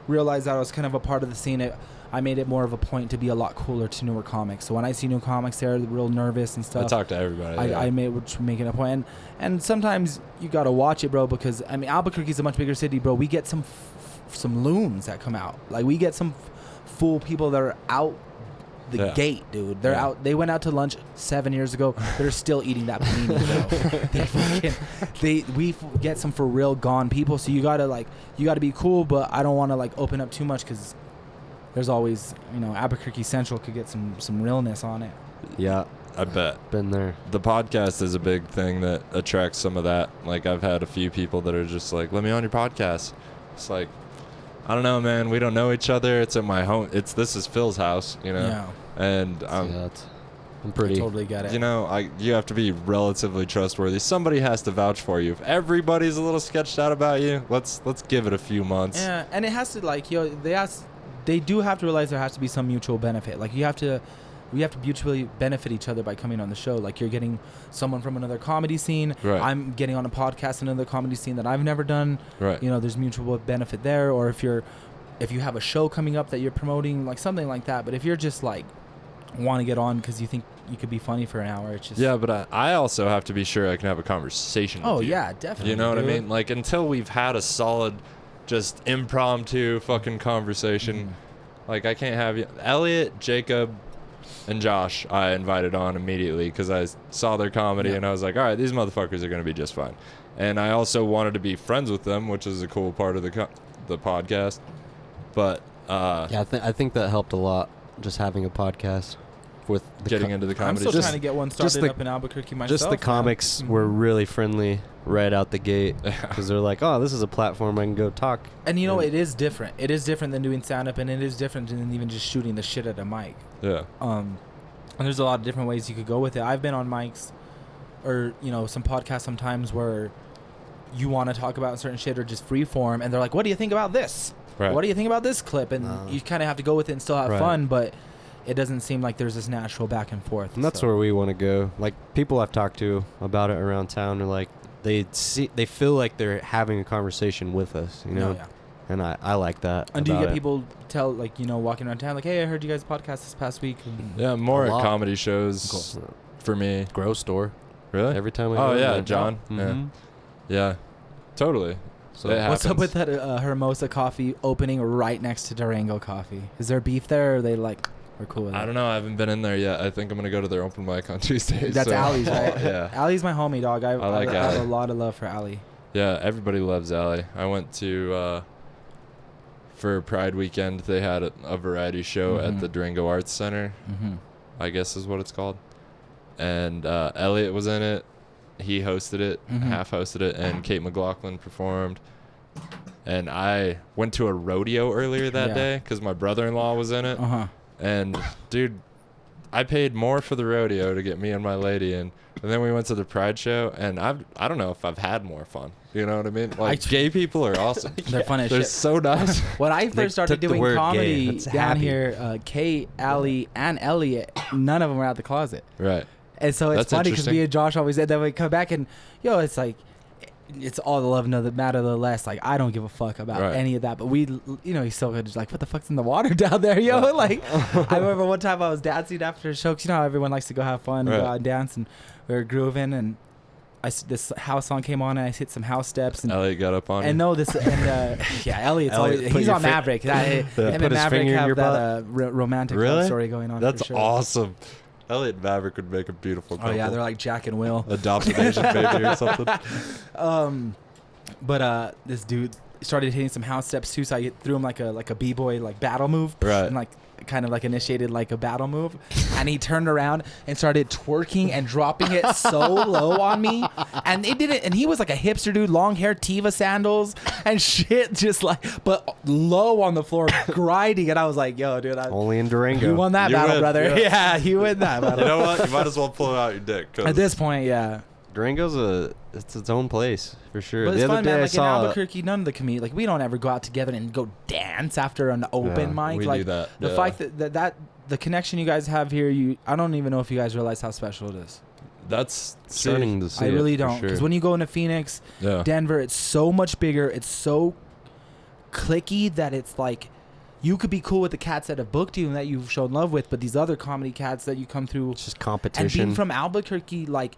realized that I was kind of a part of the scene, I made it more of a point to be a lot cooler to newer comics. So when I see new comics, they're real nervous and stuff. I talk to everybody. I made it a point, and sometimes you gotta watch it, bro, because Albuquerque's a much bigger city, bro. We get some loons that come out. Like we get some fool people that are out the gate, dude. They're out. They went out to lunch 7 years ago. They're still eating that panini, bro. We get some for real gone people. So you gotta be cool, but I don't want to like open up too much because there's always Albuquerque Central could get some realness on it. Yeah, I bet. Been there. The podcast is a big thing that attracts some of that. Like I've had a few people that are just like, "Let me on your podcast." It's like, I don't know, man. We don't know each other. It's at my home. This is Phil's house, Yeah. And I'm pretty. I totally get it. You have to be relatively trustworthy. Somebody has to vouch for you. If everybody's a little sketched out about you, let's give it a few months. Yeah, and it has to they do have to realize there has to be some mutual benefit. Like we have to mutually benefit each other by coming on the show. Like you're getting someone from another comedy scene. Right. I'm getting on a podcast in another comedy scene that I've never done. Right. There's mutual benefit there. Or if you have a show coming up that you're promoting, like something like that. But if you're just like want to get on because you think you could be funny for an hour, it's just but I also have to be sure I can have a conversation with you. Yeah, definitely. You know what I mean? Like until we've had a solid just impromptu fucking conversation, like I can't have you. Elliot, Jacob, and Josh I invited on immediately because I saw their comedy and I was like, all right, these motherfuckers are going to be just fine. And I also wanted to be friends with them, which is a cool part of the podcast. But I think that helped a lot, just having a podcast with getting into the comedy. I'm still trying to get one started up in Albuquerque myself. Just the comics were really friendly right out the gate because they're like, oh, this is a platform I can go talk. And it is different. It is different than doing stand-up, and it is different than even just shooting the shit at a mic. Yeah. And there's a lot of different ways you could go with it. I've been on mics or, some podcasts sometimes where you want to talk about certain shit or just free form, and they're like, what do you think about this? Right. what do you think about this clip? And you kind of have to go with it and still have fun, but it doesn't seem like there's this natural back and forth. And that's where we want to go. Like, people I've talked to about it around town are like, they feel like they're having a conversation with us, you know? Oh, yeah. And I like that. And do you get people walking around town like, hey, I heard you guys podcast this past week? Yeah, more at comedy shows for me. Grow store. Really? Every time I go. Oh, yeah, there. John. Mm-hmm. Yeah, totally. So what's up with that Hermosa Coffee opening right next to Durango Coffee? Is there beef there, or are they like, we're cool with it? I don't know. I haven't been in there yet. I think I'm going to go to their open mic on Tuesdays. That's Allie's, right? Yeah. Allie's my homie, dog. I like have Allie. a lot of love for Allie. Yeah, everybody loves Allie. I went to, for Pride weekend, they had a variety show at the Durango Arts Center, I guess is what it's called. And Elliot was in it. He hosted it, half hosted it, and Kate McLaughlin performed. And I went to a rodeo earlier that day because my brother-in-law was in it. And, dude, I paid more for the rodeo to get me and my lady in. And then we went to the Pride show, and I don't know if I've had more fun. You know what I mean? Like, gay people are awesome. They're fun as They're shit. so nice. When I first started doing comedy down happy. here, Kate, Allie, and Elliot, none of them were out the closet. Right. And so it's That's funny because interesting. me and Josh always said that we come back and, it's like, it's all the love, no the matter the less. Like, I don't give a fuck about any of that. But we, he's so good. Just like, what the fuck's in the water down there, yo? Like, I remember one time I was dancing after a show. 'Cause you know how everyone likes to go have fun and go out and dance. And we were grooving. And this house song came on and I hit some house steps. And Elliot got up on and you. Elliot's always, he's on Maverick. Him and Maverick have that romantic love story going on. That's for sure. awesome. Elliot and Maverick would make a beautiful couple. Oh yeah, they're like Jack and Will. Adopt an Asian baby or something. But this dude started hitting some house steps too, so I threw him like a b-boy like battle move, right? And like kind of like initiated like a battle move, and he turned around and started twerking and dropping it so low on me, and they did it, and he was like a hipster dude, long hair, Tiva sandals and shit, just like but low on the floor, grinding, and I was like, yo, dude, only in Durango. You won that battle, brother. Yeah, you win that battle. You know what? You might as well pull out your dick. At this point, yeah. Durango's it's its own place for sure. But the it's other fun, day man. I Like in saw Albuquerque, none of the comedians, like we don't ever go out together and go dance after an open mic. We like do that. The fact that the connection you guys have here, I don't even know if you guys realize how special it is. That's starting to see. I really it, don't, because sure. when you go into Phoenix, Denver, it's so much bigger. It's so clicky that it's like you could be cool with the cats that have booked you and that you've shown love with, but these other comedy cats that you come through, it's just competition. And being from Albuquerque, like.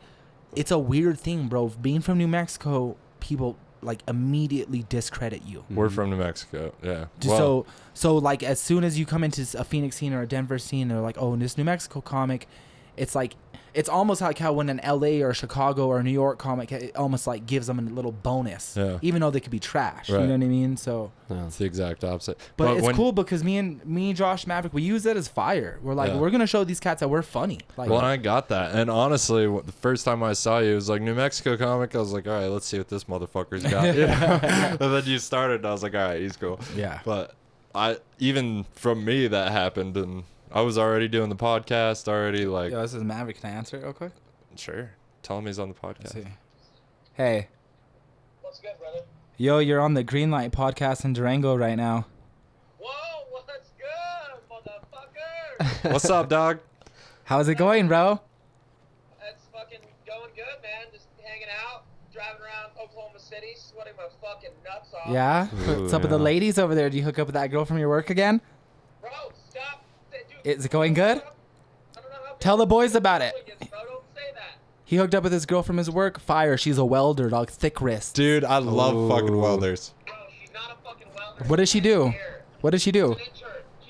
It's a weird thing, bro. Being from New Mexico, people like immediately discredit you. We're from New Mexico, yeah. So like as soon as you come into a Phoenix scene or a Denver scene, they're like, oh, this New Mexico comic, it's like it's almost like how when an LA or Chicago or New York comic, it almost like gives them a little bonus, even though they could be trash. Right. You know what I mean? So it's the exact opposite. But it's cool because me and Josh Maverick, we use it as fire. We're like, we're gonna show these cats that we're funny. Like, well, I got that, and honestly, the first time I saw you, it was like New Mexico comic. I was like, all right, let's see what this motherfucker's got. And then you started, and I was like, all right, he's cool. Yeah. But even from me that happened, and I was already doing the podcast, already like. Yo, this is Maverick. Can I answer it real quick? Sure. Tell him he's on the podcast. Hey. What's good, brother? Yo, you're on the Greenlight podcast in Durango right now. Whoa, what's good, motherfucker? What's up, dog? How's it going, bro? It's fucking going good, man. Just hanging out, driving around Oklahoma City, sweating my fucking nuts off. Yeah? What's up with the ladies over there? Do you hook up with that girl from your work again? Bro, stop. Dude, Is it going good? I don't know how Tell the boys about it. bro, don't say that. He hooked up with this girl from his work. Fire. She's a welder, dog. Thick wrist. Dude, I love fucking welders. Bro, she's not a fucking welder. What does she do? What does she do?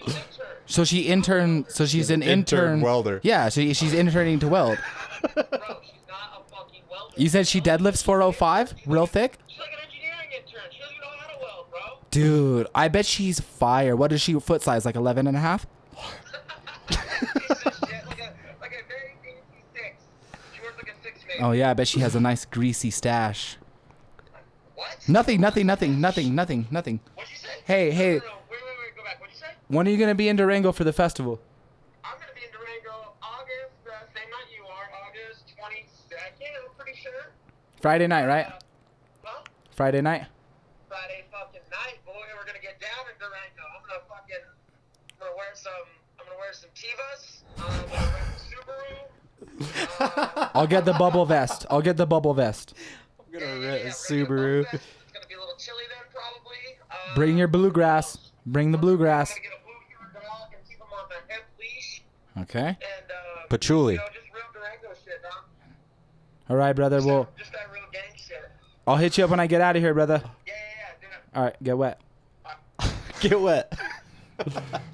She's an intern. She's an intern. So she's an intern welder. Yeah, she's interning to weld. Bro, she's not a fucking welder. You said she deadlifts 405? Real thick? She's like an engineering intern. She doesn't even know how to weld, bro. Dude, I bet she's fire. What is she foot size? Like 11 and a half? Like a very fancy 6. She wears like a 6 maybe. Oh yeah, I bet she has a nice greasy stash. What? Nothing. What'd you say? Hey. No, wait, go back. What'd you say? When are you going to be in Durango for the festival? I'm going to be in Durango August, same night you are, August 22nd, I'm pretty sure. Friday night, right? Huh? Friday night? Friday fucking night, boy. We're going to get down in Durango. I'm gonna wear some Tevas. I'm gonna rent a Subaru. I'll get the bubble vest. I'm gonna rent a We're Subaru. gonna be a little chilly then, probably. Bring your bluegrass. Bring the bluegrass. I'm gonna get a blue hair dog and keep him on the hip leash. Okay. And Patchouli. just real Durango shit, dog. All right, brother. Well, Just that real gang shit. I'll hit you up when I get out of here, brother. Yeah, do it. All right, get wet. Get wet.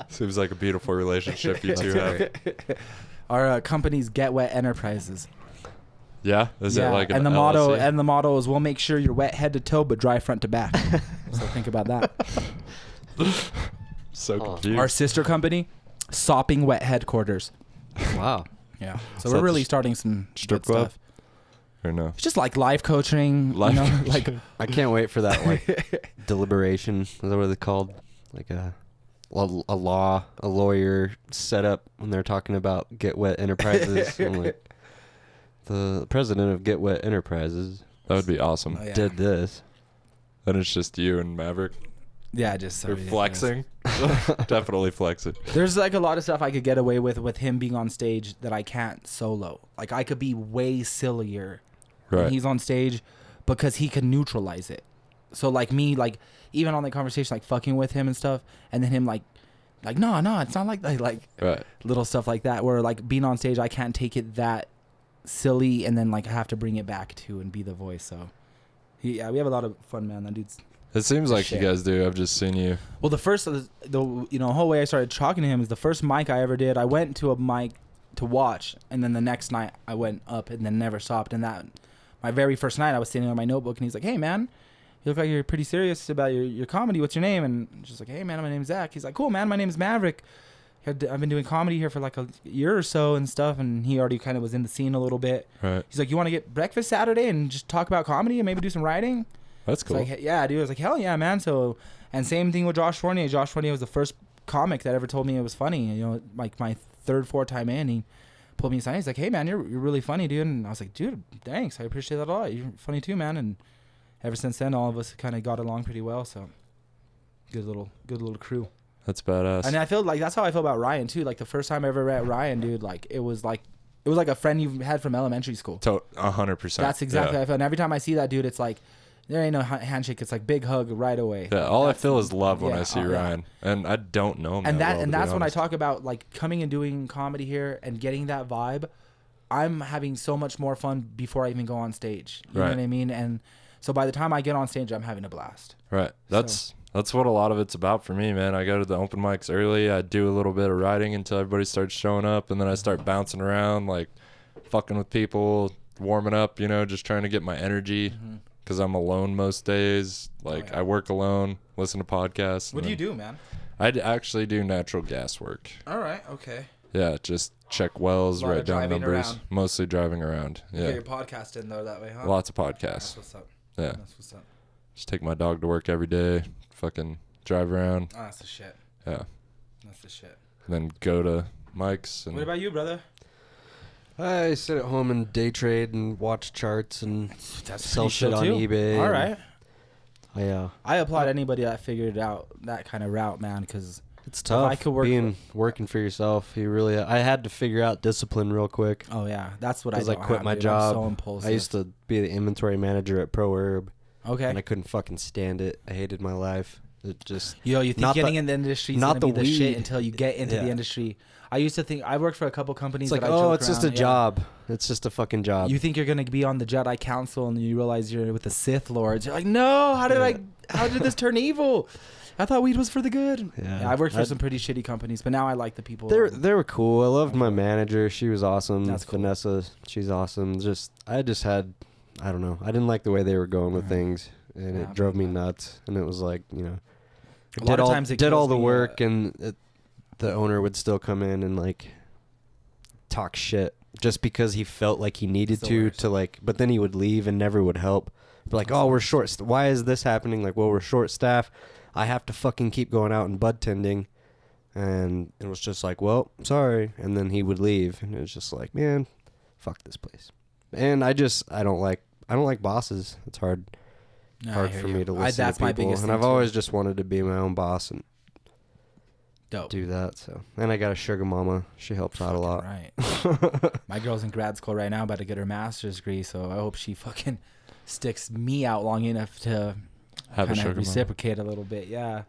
Seems like a beautiful relationship you two have. Our company's Get Wet Enterprises. Yeah, is it like an and the LLC? motto is we'll make sure you're wet head to toe but dry front to back. So think about that. So confused. Our sister company, Sopping Wet Headquarters. Wow. Yeah. So Is we're that really the starting some strip good club? stuff. Or no? It's just like life coaching. Life you know, coaching. like I can't wait for that like deliberation. Is that what it's called? Like a lawyer setup when they're talking about Get Wet Enterprises. I'm like, the president of Get Wet Enterprises That would be awesome. Oh, yeah. did this. Then it's just you and Maverick. yeah, just so You're ridiculous. flexing. Definitely flexing. There's like a lot of stuff I could get away with him being on stage that I can't solo. Like I could be way sillier when Right. he's on stage because he can neutralize it. So like me, like even on the conversation, like fucking with him and stuff, and then him like no, it's not like that. Like Right. little stuff like that where like being on stage, I can't take it that silly and then like have to bring it back to and be the voice. So yeah, we have a lot of fun, man. That dude's. It seems like Shit. you guys do. I've just seen you. Well, the first, whole way I started talking to him is the first mic I ever did. I went to a mic to watch, and then the next night I went up and then never stopped. And that, my very first night, I was sitting on my notebook, and he's like, "Hey, man, you look like you're pretty serious about your comedy. What's your name?" And I'm just like, "Hey, man, my name's Zach." He's like, "Cool, man. My name's Maverick. I've been doing comedy here for like a year or so and stuff." And he already kind of was in the scene a little bit. Right. He's like, "You want to get breakfast Saturday and just talk about comedy and maybe do some writing?" That's cool. It's like, yeah, dude. I was like, hell yeah, man. So, and same thing with Josh Fournier. Josh Fournier was the first comic that ever told me it was funny. You know, like my fourth time in, he pulled me aside. He's like, "Hey, man, you're really funny, dude." And I was like, "Dude, thanks. I appreciate that a lot. You're funny too, man." And ever since then, all of us kind of got along pretty well. So, good little crew. That's badass. And I feel like that's how I feel about Ryan too. Like the first time I ever met Ryan, dude, like it was like a friend you had from elementary school. 100%. That's exactly how I feel. And every time I see that dude, it's like, there ain't no handshake. It's like big hug right away. Yeah, all I feel is love when yeah, I see yeah. Ryan, and I don't know him. And that well, to be that's when I honest. talk about like coming and doing comedy here and getting that vibe. I'm having so much more fun before I even go on stage. You know Right. what I mean? And so by the time I get on stage, I'm having a blast. Right. That's what a lot of it's about for me, man. I go to the open mics early. I do a little bit of writing until everybody starts showing up, and then I start bouncing around, like fucking with people, warming up, just trying to get my energy. Because I'm alone most days. Like, yeah. I work alone, listen to podcasts. What do you do, man? I actually do natural gas work. All right. Okay. Yeah, just check wells, A lot write of down driving numbers. around. Mostly driving around. Get Yeah, your podcast in though that way, huh? lots of That's podcasts. what's up. Yeah, That's what's up. just take my dog to work every day. Fucking drive around. Oh, that's the shit. Yeah, That's the shit. then go to mics. And What about you, brother? I sit at home and day trade and watch charts and That's sell pretty shit chill, on too. eBay. All and right. I applaud anybody that figured out that kind of route, man, because It's tough I could work working for yourself. I had to figure out discipline real quick. oh yeah, that's what I Because I don't quit have, my dude. job. I'm so impulsive. I used to be the inventory manager at Pro Herb, Okay. and I couldn't fucking stand it. I hated my life. It just You think not getting the- in the industry is not gonna be the the shit weed. until you get into the Yeah. industry. I used to think I worked for a couple companies. it's like, that I oh, joke it's just a around, yeah. job. It's just a fucking job. You think you're gonna be on the Jedi Council and you realize you're with the Sith Lords. You're like, no, how did this turn evil? I thought weed was for the good. Yeah. I've worked for some pretty shitty companies, but now I like the people. They were cool. I loved my manager. She was awesome. That's cool. Vanessa, she's awesome. I don't know. I didn't like the way they were going with Right. things, and Yeah, it drove me man. nuts. And it was like, A lot of times it did all kills the me, work, and the owner would still come in and like talk shit just because he felt like he needed It's the worst. to like. But then he would leave and never would help. Be like, oh, we're short. Why is this happening? Like, well, we're short staff. I have to fucking keep going out and bud tending. And it was just like, well, sorry. And then he would leave. And it was just like, man, fuck this place. And I don't like bosses. It's hard No, I hard hear for you. me to listen That's to my people. biggest And thing, I've too. always just wanted to be my own boss. And Dope. do that. So, and I got a sugar mama. She helps out a lot. Right. My girl's in grad school right now, about to get her master's degree. So I hope she fucking sticks me out long enough to Have a kind sugar of mama. reciprocate a little bit. Yeah.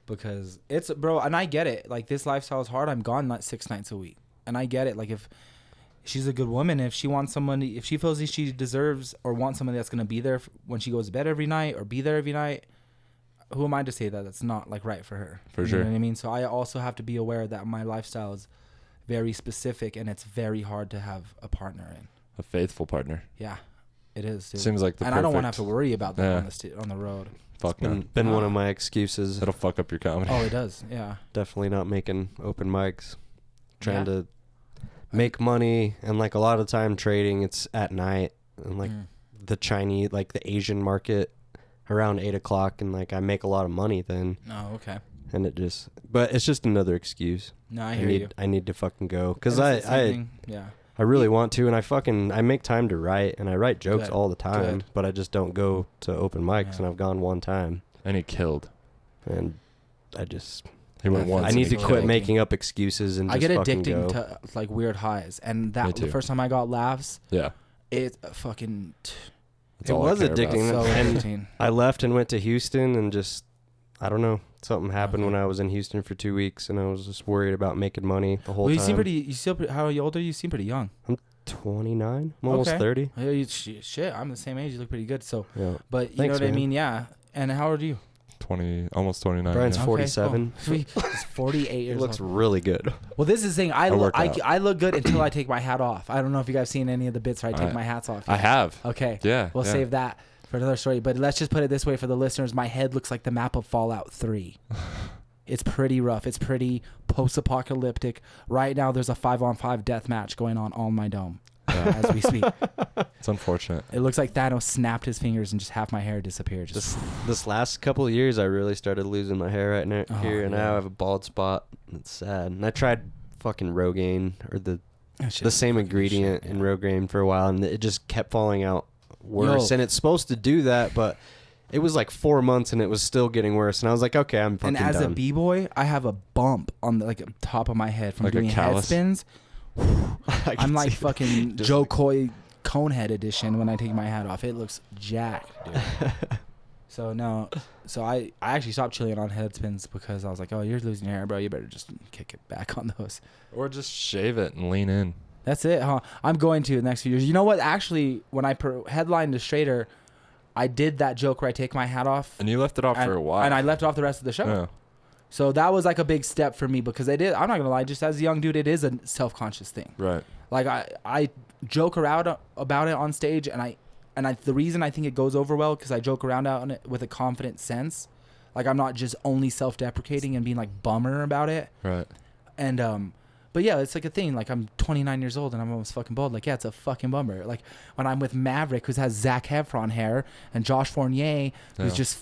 Because it's, bro, and I get it. Like, this lifestyle is hard. I'm gone not 6 nights a week. And I get it. Like, if she's a good woman, if she wants somebody, if she feels that she deserves or wants somebody that's going to be there when she goes to bed every night or be there every night, who am I to say that that's not, like, right for her? For You sure. know what I mean? So I also have to be aware that my lifestyle is very specific and it's very hard to have a partner in. A faithful partner. Yeah, it is, dude. Seems like the and I don't want to have perfect- to worry about that Yeah. on the road. Fuck no. Been one of my excuses. It'll fuck up your comedy. Oh, it does. Yeah. Definitely not making open mics. Trying Yeah. to make money, and like a lot of the time trading, it's at night, and like the Chinese, like the Asian market around 8 o'clock, and like I make a lot of money then, Oh, okay. and it just, but it's just another excuse. No, I hear you. I need to fucking go because And it's the same I thing. Yeah. I really want to, and I make time to write, and I write jokes Good. all the time, Good. but I just don't go to open mics, Yeah. and I've gone one time, And he killed. and I just He went once. I and need he to killed. quit making up excuses and I just get fucking addicted go. to like weird highs, and Me that too. the first time I got laughs, Yeah. it fucking That's It all I was care about. addicting. so And addicting. I left and went to Houston, and just, I don't know, something happened Okay. when I was in Houston for 2 weeks, and I was just worried about making money the whole Well, you time. seem pretty. You still. How old are you? You seem pretty young. 29, I'm almost Okay. 30. Yeah, shit, I'm the same age. You look pretty good. So, Yeah. but you Thanks, know what I man. mean? Yeah. And how old are you? 20, almost 29. Brian's yeah. Okay, 47. cool. Sweet. He's 48 He years looks old. really good. Well, this is the thing. I work out. look good until I take my hat off. I don't know if you guys seen any of the bits where I take my hats off. I yet. have. Okay. Yeah. We'll yeah. save that for another story. But let's just put it this way for the listeners. My head looks like the map of Fallout 3. It's pretty rough. It's pretty post-apocalyptic. Right now, there's a 5-on-5 death match going on my dome as we speak. It's unfortunate. It looks like Thanos snapped his fingers and just half my hair disappeared. Just This last couple of years, I really started losing my hair right now, here, and now I have a bald spot. It's sad. And I tried fucking Rogaine, or the same ingredient in Rogaine for a while, and it just kept falling out worse. Yo. And it's supposed to do that, but it was like 4 months, and it was still getting worse. And I was like, okay, I'm fucking And as a done. b-boy, I have a bump on the like top of my head from Like a doing head callus? spins. I can I'm like see that. fucking Joe Coy Conehead edition when I take my hat off. It looks jacked, dude. So I actually stopped chilling on head spins because I was like, oh, you're losing your hair, bro. You better just kick it back on those. Or just shave it and lean in. That's it, huh? I'm going to the next few years. You know what? Actually, when I headlined the Straighter, I did that joke where I take my hat off. And you left it off for a while. And I left off the rest of the show. Yeah. So that was like a big step for me because I'm not going to lie, just as a young dude, it is a self-conscious thing. Right. Like I joke around about it on stage, and the reason I think it goes over well because I joke around on it with a confident sense. Like I'm not just only self-deprecating and being like bummer about it. Right. And but yeah, it's like a thing. Like I'm 29 years old and I'm almost fucking bald. Like yeah, it's a fucking bummer. Like when I'm with Maverick, who has Zac Efron hair, and Josh Fournier, who's Yeah. just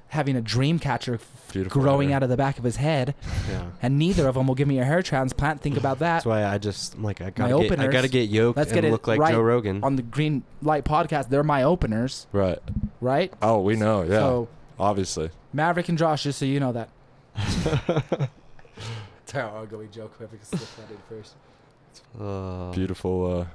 having a dream catcher Beautiful growing hair. out of the back of his head, Yeah. and neither of them will give me a hair transplant. Think about that. That's why I just, I'm like, I My gotta openers. get yoked Let's and get it look like right Joe Rogan. on the Green Light podcast. They're my openers, Right. right? Oh, we know. Yeah. So Obviously. Maverick and Josh, just so you know that. That's how I'll go. We joke. Whoever can slip that in first. Beautiful.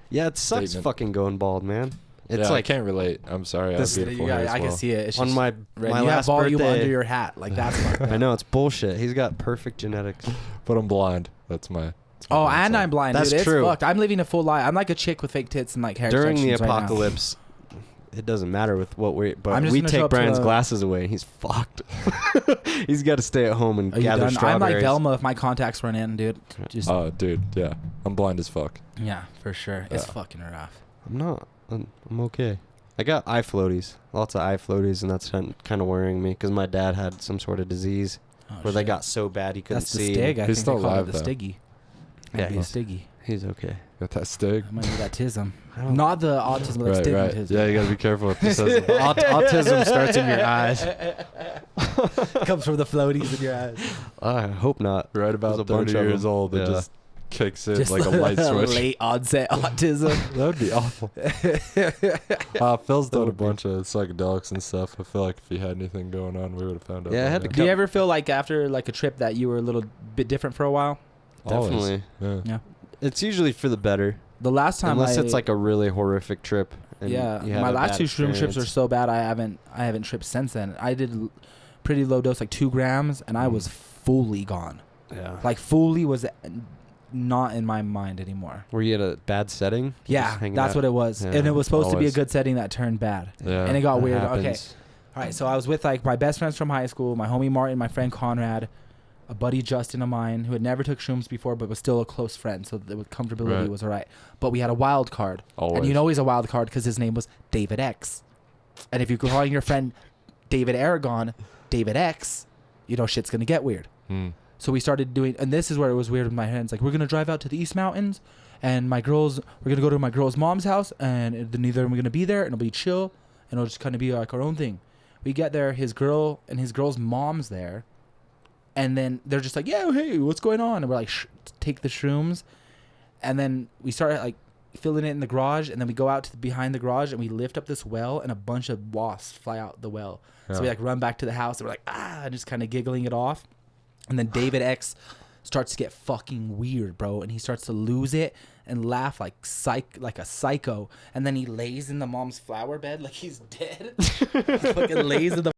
Yeah, it sucks Statement. fucking going bald, man. It's Yeah, I like can't relate. I'm sorry. I have beautiful hair as I can well. see it. It's on just my red. my You have last volume birthday. under your hat. Like that's fucked up. I know it's bullshit. He's got perfect genetics. But I'm blind. That's my. Oh, blind and side. I'm blind. That's dude. true. It's fucked. I'm living a full lie. I'm like a chick with fake tits and like hair During the extensions right now. apocalypse, it doesn't matter with what we. I'm But just we gonna show take up to Brian's the- glasses away, and he's fucked. He's got to stay at home and Are you gather done? I'm strawberries. like Velma if my contacts run in, dude. Just Oh, dude. Yeah. I'm blind as fuck. yeah, for sure. It's Yeah. fucking rough. I'm not. I'm okay. I got eye floaties, lots of eye floaties, and that's kind of worrying me because my dad had some sort of disease Oh, where they shit. got so bad he couldn't That's the see. stig. I He's think still they call alive, it the though. stiggy. Yeah, Might be a stiggy. He's okay. Got that stig. I might be autism. I don't- Not the autism, but Right, right. stigmatism. Yeah, you gotta be careful with this. Autism starts in your eyes. Comes from the floaties in your eyes. I hope not. Right There's about a bunch 30 of years them. old. It Yeah. just kicks in like a light switch. Late onset autism. That would be awful. Phil's done a bunch of psychedelics and stuff. I feel like if he had anything going on, we would have found out. Yeah, I had to Do you ever feel like after like a trip that you were a little bit different for a while? Definitely. Yeah. It's usually for the better. The last time, unless it's like a really horrific trip. And yeah, you had my a last bad 2 shroom trips are experience. so bad. I haven't tripped since then. I did pretty low dose, like 2 grams, and I was fully gone. Yeah. Like fully was not in my mind anymore. Were you at a bad setting? Yeah, that's what it was. Yeah, And it was supposed to be a always. good setting that turned bad. Yeah. And it got That weird. happens. Okay. All right, so I was with like my best friends from high school, my homie Martin, my friend Conrad, a buddy Justin of mine who had never took shrooms before but was still a close friend, so the comfortability Right. was all right. But we had a wild card. Always. And you know he's a wild card because his name was David X. And if you're calling your friend David Aragon David X, you know shit's going to get weird. So we started doing, and this is where it was weird with my hands. Like, we're going to drive out to the East Mountains, and we're going to go to my girl's mom's house, and neither of them are going to be there, and it'll be chill, and it'll just kind of be like our own thing. We get there, his girl and his girl's mom's there, and then they're just like, yeah, hey, what's going on? And we're like, take the shrooms. And then we start like filling it in the garage, and then we go out to behind the garage, and we lift up this well, and a bunch of wasps fly out the well. Yeah. So we like run back to the house, and we're like, and just kind of giggling it off. And then David X starts to get fucking weird, bro. And he starts to lose it and laugh like a psycho. And then he lays in the mom's flower bed like he's dead. He fucking lays in the